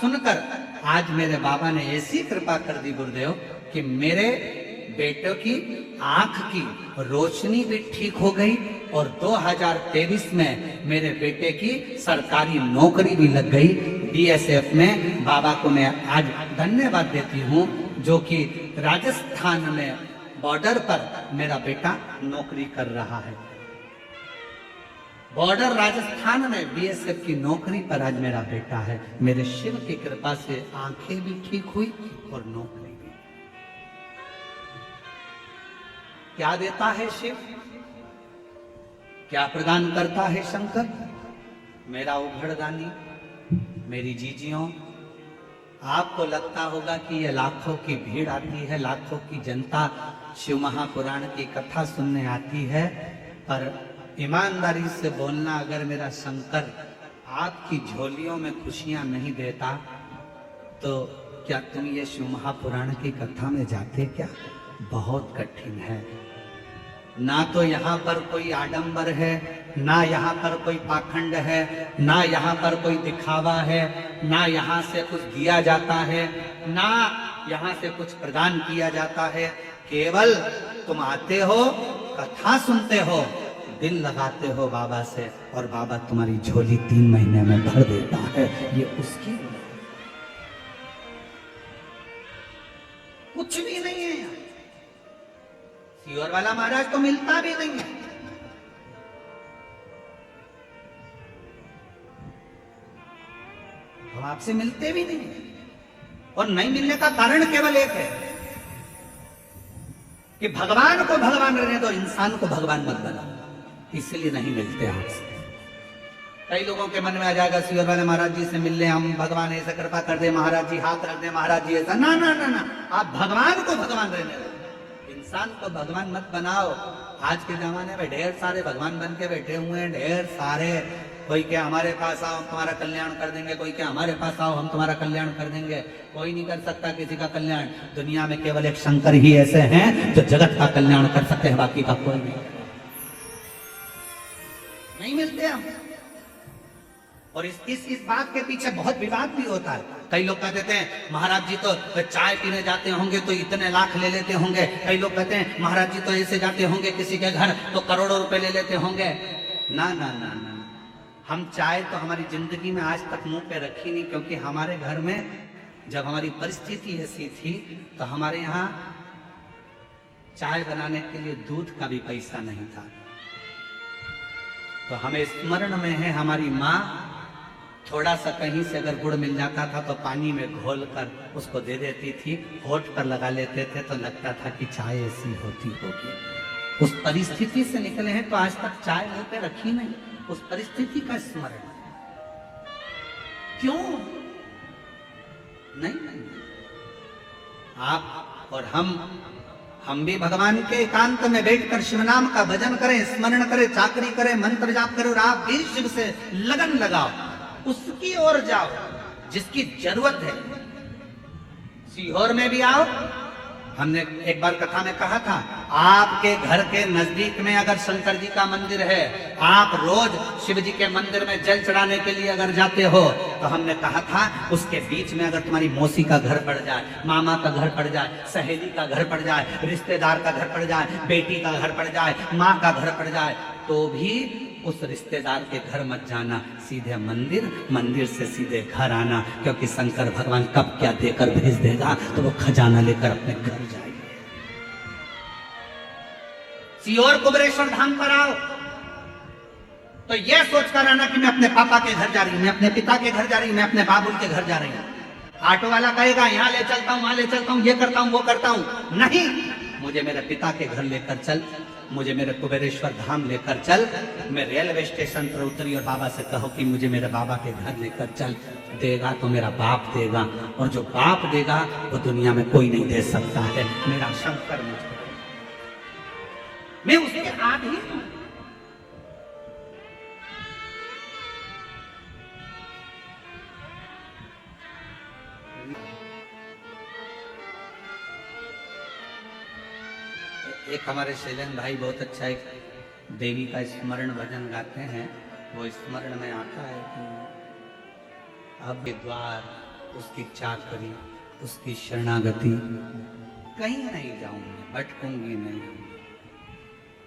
S1: सुनकर आज मेरे बाबा ने ऐसी कृपा कर दी गुरुदेव कि मेरे बेटे की आंख की रोशनी भी ठीक हो गई, और 2023 में मेरे बेटे की सरकारी नौकरी भी लग गई बीएसएफ में। बाबा को मैं आज धन्यवाद देती हूँ, जो कि राजस्थान में बॉर्डर पर मेरा बेटा नौकरी कर रहा है। बॉर्डर राजस्थान में बीएसएफ की नौकरी पर आज मेरा बेटा है। मेरे शिव की कृपा से आंखें भी ठीक हुई और नौकरी भी। क्या देता है शिव, क्या प्रदान करता है शंकर? मेरा उघड़दानी, मेरी जीजियों। आपको लगता होगा कि ये लाखों की भीड़ आती है, लाखों की जनता शिव महापुराण की कथा सुनने आती है, पर ईमानदारी से बोलना, अगर मेरा शंकर आपकी झोलियों में खुशियां नहीं देता तो क्या तुम ये शिव महापुराण की कथा में जाते क्या? बहुत कठिन है। ना तो यहाँ पर कोई आडंबर है, ना यहाँ पर कोई पाखंड है, ना यहाँ पर कोई दिखावा है, ना यहाँ से कुछ दिया जाता है, ना यहाँ से कुछ प्रदान किया जाता है। केवल तुम आते हो, कथा सुनते हो, दिल लगाते हो बाबा से, और बाबा तुम्हारी झोली 3 महीने में भर देता है। ये उसकी कुछ भी नहीं है। सीहोर वाला महाराज तो मिलता भी नहीं है। हम आपसे मिलते भी नहीं है, और नहीं मिलने का कारण केवल एक है कि भगवान को भगवान रहने दो, इंसान को भगवान मत बनाओ, इसलिए नहीं मिलते आपसे। कई लोगों के मन में आ जाएगा सीहोर वाले महाराज जी से मिल ले, हम भगवान ऐसा कृपा कर दे, महाराज जी हाथ रख दे, महाराज जी ऐसा। ना ना ना ना, आप भगवान को भगवान रहने दो, इंसान को भगवान मत बनाओ। आज के जमाने में ढेर सारे भगवान बन के बैठे हुए हैं, ढेर सारे कोई क्या हमारे पास आओ हम तुम्हारा कल्याण कर देंगे, कोई क्या हमारे पास आओ हम तुम्हारा कल्याण कर देंगे। कोई नहीं कर सकता किसी का कल्याण। दुनिया में केवल एक शंकर ही ऐसे हैं जो जगत का कल्याण कर सकते हैं, बाकी का कोई नहीं मिलते हम। और इस बात के पीछे बहुत विवाद भी होता है। कई लोग कहते हैं महाराज जी तो चाय पीने जाते होंगे तो इतने लाख ले लेते होंगे। कई लोग कहते हैं महाराज जी तो ऐसे जाते होंगे किसी के घर तो करोड़ों रुपए ले लेते होंगे। ना ना ना ना, हम चाय तो हमारी जिंदगी में आज तक मुंह पे रखी नहीं, क्योंकि हमारे घर में जब हमारी परिस्थिति ऐसी थी तो हमारे यहाँ चाय बनाने के लिए दूध का भी पैसा नहीं था। तो हमें स्मरण में है हमारी माँ थोड़ा सा कहीं से अगर गुड़ मिल जाता था तो पानी में घोल कर उसको दे देती थी, होठ पर लगा लेते थे तो लगता था कि चाय ऐसी होती होगी। उस परिस्थिति से निकले हैं तो आज तक चाय मुंह पे रखी नहीं, उस परिस्थिति का स्मरण। क्यों नहीं? आप और हम भी भगवान के एकांत में बैठकर शिव नाम का भजन करें, स्मरण करें, चाकरी करें, मंत्र जाप करें और आप भी शिव से लगन लगाओ, उसकी ओर जाओ जिसकी जरूरत है। सीहोर में भी आओ। हमने एक बार कथा में कहा था, आपके घर के नजदीक में अगर शंकर जी का मंदिर है, आप रोज शिव जी के मंदिर में जल चढ़ाने के लिए अगर जाते हो, तो हमने कहा था उसके बीच में अगर तुम्हारी मौसी का घर पड़ जाए, मामा का घर पड़ जाए, सहेली का घर पड़ जाए, रिश्तेदार का घर पड़ जाए, बेटी का घर पड़ जाए, माँ का घर पड़ जाए, तो भी उस रिश्तेदार के घर मत जाना, सीधे मंदिर, मंदिर से सीधे घर आना, क्योंकि शंकर भगवान कब क्या देकर भेज देगा तो वो खजाना लेकर अपने घर जाएंगे। सीहोर कुबेरेश्वर धाम पर आओ तो यह सोचकर आना कि मैं अपने पापा के घर जा रही हूं, मैं अपने पिता के घर जा रही हूं, मैं अपने बाबुल के घर जा रही हूं। ऑटो वाला कहेगा यहाँ ले चलता हूं, वहां ले चलता हूं, ये करता हूं, वो करता हूं। नहीं, मुझे मेरे पिता के घर लेकर चल, मुझे मेरे कुबेरेश्वर धाम लेकर चल। मैं रेलवे स्टेशन पर उतरी और बाबा से कहो कि मुझे मेरे बाबा के घर लेकर चल। देगा तो मेरा बाप देगा, और जो बाप देगा वो दुनिया में कोई नहीं दे सकता है। मेरा शंकर मुझे, मैं उसके आधीन हूं। एक हमारे शैलेंद्र भाई बहुत अच्छा एक देवी का स्मरण भजन गाते हैं। वो स्मरण में आता है कि अब द्वार, उसकी चाकरी, उसकी शरणागति, कहीं नहीं जाऊंगी, भटकूंगी नहीं,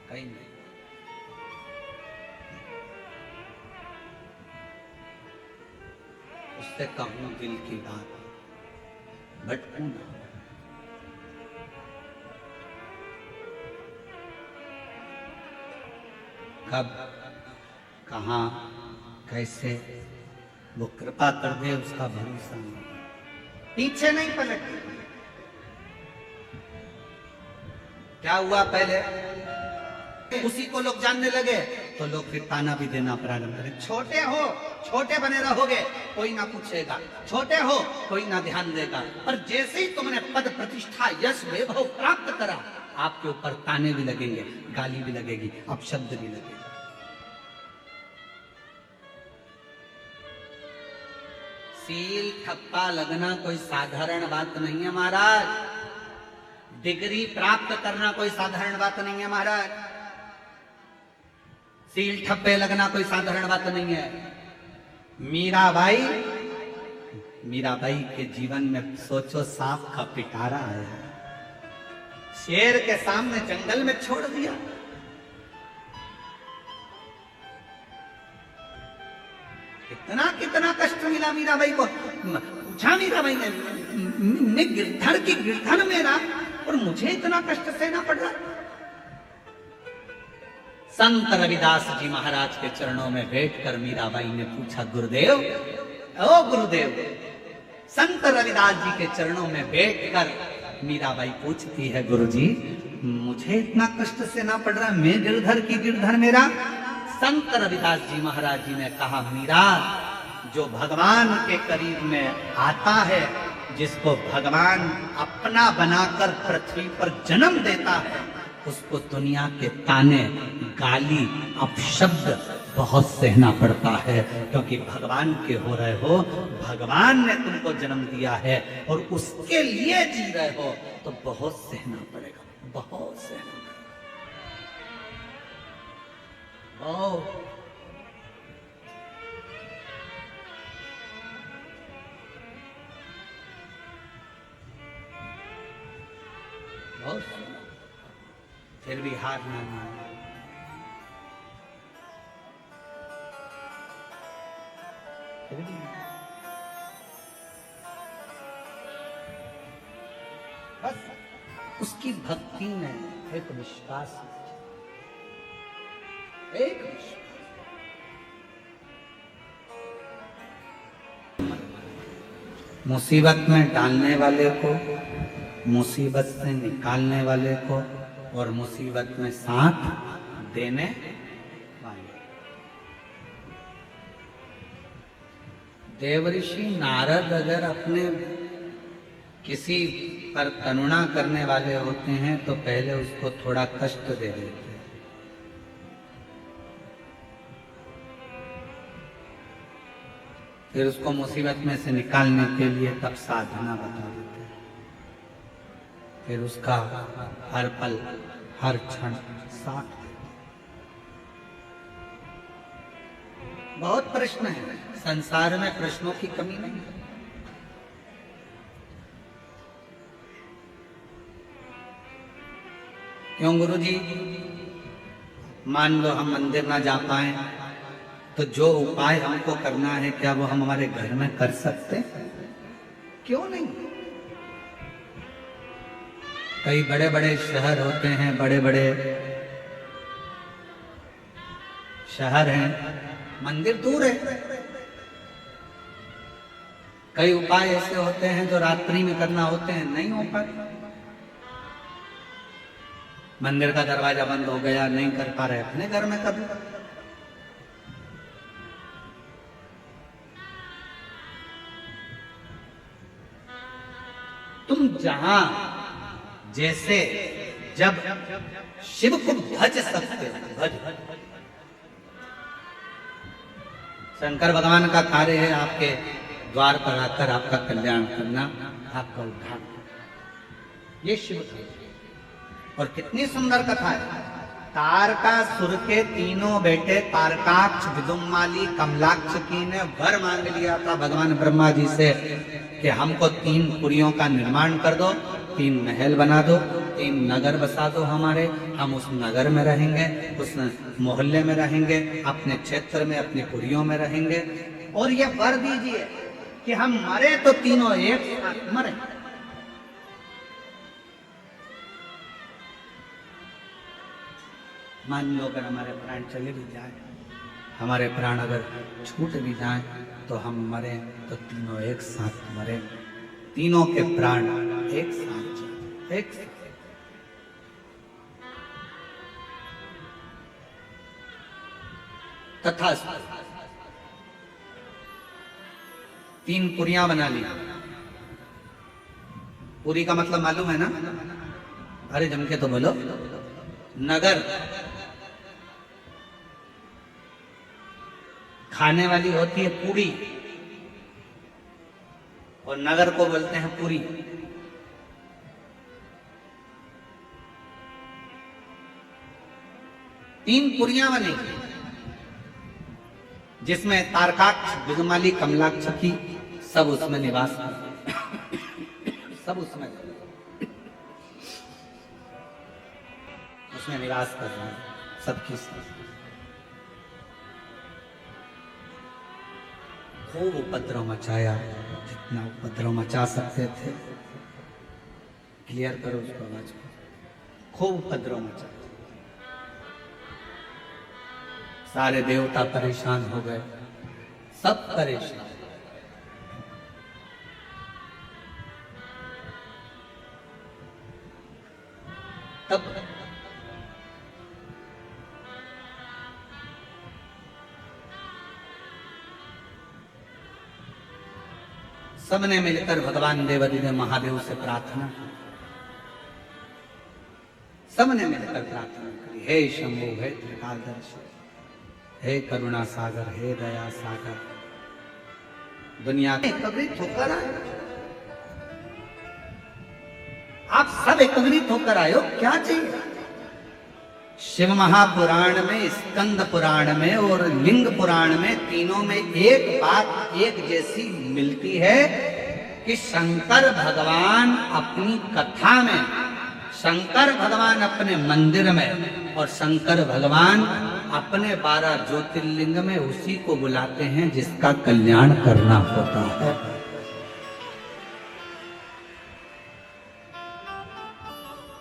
S1: कहीं नहीं। उससे कहूं दिल की बात, भटकूं ना। कब, कहां, कैसे वो कृपा कर दे उसका भरोसा नहीं, पीछे नहीं पलटे। क्या हुआ पहले, उसी को लोग जानने लगे तो लोग फिर ताना भी देना प्रारंभ करें। छोटे हो, छोटे बने रहोगे, कोई ना पूछेगा, छोटे हो कोई ना ध्यान देगा, पर जैसे ही तुमने पद प्रतिष्ठा यश वैभव प्राप्त करा, आपके ऊपर ताने भी लगेंगे, गाली भी लगेगी, अपशब्द भी लगेगा। सील ठप्पा लगना कोई साधारण बात नहीं है महाराज। डिग्री प्राप्त करना कोई साधारण बात नहीं है महाराज। सील ठप्पे लगना कोई साधारण बात नहीं है। मीराबाई के जीवन में सोचो, सांप का पिटारा आया, शेर के सामने जंगल में छोड़ दिया। कितना कष्ट मिला मीराबाई को। पूछा मीराबाई ने, गिरधर की गिरधर मेरा, और मुझे इतना कष्ट सहना पड़ रहा। संत रविदास जी महाराज के चरणों में बैठकर मीराबाई ने पूछा, गुरुदेव, ओ गुरुदेव। संत रविदास जी के चरणों में बैठकर मीराबाई पूछती है, गुरुजी मुझे इतना कष्ट सहना पड़ रहा, मैं गिरधर की गिरधर मेरा। संत रविदास जी महाराज जी ने कहा, मीरा, जो भगवान के करीब में आता है, जिसको भगवान अपना बनाकर पृथ्वी पर जन्म देता है, उसको दुनिया के ताने, गाली, अपशब्द बहुत सहना पड़ता है, क्योंकि भगवान के हो रहे हो, भगवान ने तुमको जन्म दिया है और उसके लिए जी रहे हो, तो बहुत सहना पड़ेगा, बहुत सहना पड़ेगा। बहुत सहना, फिर भी हार ना मानो। बस उसकी भक्ति में एक विश्वास, एक विश्वास। मुसीबत में डालने वाले को, मुसीबत से निकालने वाले को, और मुसीबत में साथ देने वाले। देवऋषि नारद अगर अपने किसी पर करुणा करने वाले होते हैं तो पहले उसको थोड़ा कष्ट दे देते हैं, फिर उसको मुसीबत में से निकालने के लिए तब साधना बता देते हैं, फिर उसका हर पल हर क्षण साथ। बहुत प्रश्न है संसार में, प्रश्नों की कमी नहीं है। क्यों गुरुजी? मान लो हम मंदिर ना जा पाए, तो जो उपाय हमको करना है क्या वो हम हमारे घर में कर सकते? क्यों नहीं? कई बड़े बड़े शहर होते हैं, बड़े बड़े शहर हैं, मंदिर दूर है। कई उपाय ऐसे होते हैं जो रात्रि में करना होते हैं, नहीं हो पाते। मंदिर का दरवाजा बंद हो गया, नहीं कर पा रहे, अपने घर में कर लो। तुम जहां जैसे जब शिव को भज सकते हो, भज। शंकर भगवान का कार्य है आपके द्वार पर आकर आपका कल्याण करना, आपका उद्धार। ये शिव का, और कितनी सुंदर कथा है। तारकासुर के तीनों बेटे तारकाक्ष, विदुम्माली, कमलाक्ष की ने वर मांग लिया था भगवान ब्रह्मा जी से कि हमको 3 पुरियों का निर्माण कर दो, 3 महल बना दो, 3 नगर बसा दो हमारे, हम उस नगर में रहेंगे, उस मोहल्ले में रहेंगे, अपने क्षेत्र में अपनी पुरियों में रहेंगे, और ये वर दीजिए कि हम मरे तो तीनों एक साथ मरे। मान लो अगर हमारे प्राण चले भी जाए, हमारे प्राण अगर छूट भी जाए, तो हम मरे तो तीनों एक साथ मरे, तीनों के प्राण एक साथ जाए, एक साथ। तथा 3 पुरियां बना ली। पुरी का मतलब मालूम है ना? अरे जम के तो बोलो। नगर खाने वाली होती है पूरी, और नगर को बोलते हैं पुरी। तीन पुरियां बनेगी जिसमें तारकाक्ष, विदुमाली, कमलाक्ष की सब उसमें निवास कर, सब उसमें निवास कर रहे हैं, सबकी खूब उपद्रव मचाया, जितना उपद्रव मचा सकते थे। क्लियर करो उसको आवाज को। खूब उपद्रव मचाया, सारे देवता परेशान हो गए, सब परेशान। तब सबने मिलकर भगवान देवादिदेव महादेव से प्रार्थना, सबने मिलकर प्रार्थना करी, हे शंभु, हे त्रिकालदर्शी, हे करुणा सागर, हे दया सागर, दुनिया एकत्रित होकर आए, आप सब एकत्रित होकर आए हो, क्या चाहिए? शिव महापुराण में, स्कंद पुराण में और लिंग पुराण में, तीनों में एक बात एक जैसी मिलती है कि शंकर भगवान अपनी कथा में, शंकर भगवान अपने मंदिर में और शंकर भगवान अपने 12 ज्योतिर्लिंग में उसी को बुलाते हैं जिसका कल्याण करना होता है।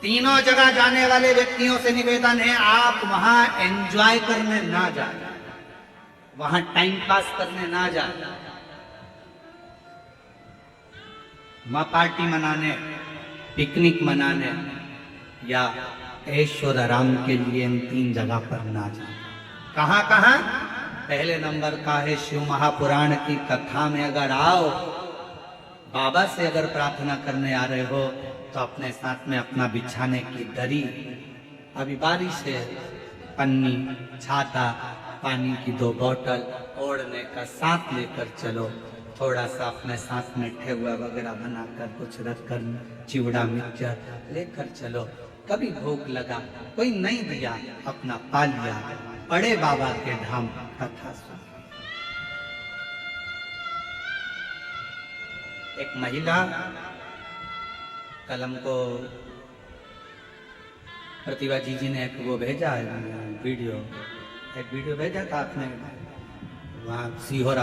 S1: तीनों जगह जाने वाले व्यक्तियों से निवेदन है, आप वहां एंजॉय करने ना जाए, वहां टाइम पास करने ना जाए, वहां पार्टी मनाने, पिकनिक मनाने या ऐश्वर आराम के लिए इन 3 जगह पर ना जाए। कहां कहां? पहले नंबर का है शिव महापुराण की कथा में अगर आओ, बाबा से अगर प्रार्थना करने आ रहे हो तो अपने साथ में अपना बिछाने की दरी, अभी बारिश है, पन्नी, छाता, पानी की 2 बोतल, ओढ़ने का साथ लेकर चलो, थोड़ा सा अपने साथ में ठेकुआ वगैरह बनाकर कुछ रखकर चिवड़ा मिक्सचर लेकर चलो। कभी भूख लगा, कोई नहीं दिया, अपना पा लिया, बड़े बाबा के धाम कथा सुन। एक महिला कल हमको प्रतिभा जी ने एक वो भेजा है वीडियो, एक वीडियो भेजा था आपने, वहाँ सीहोर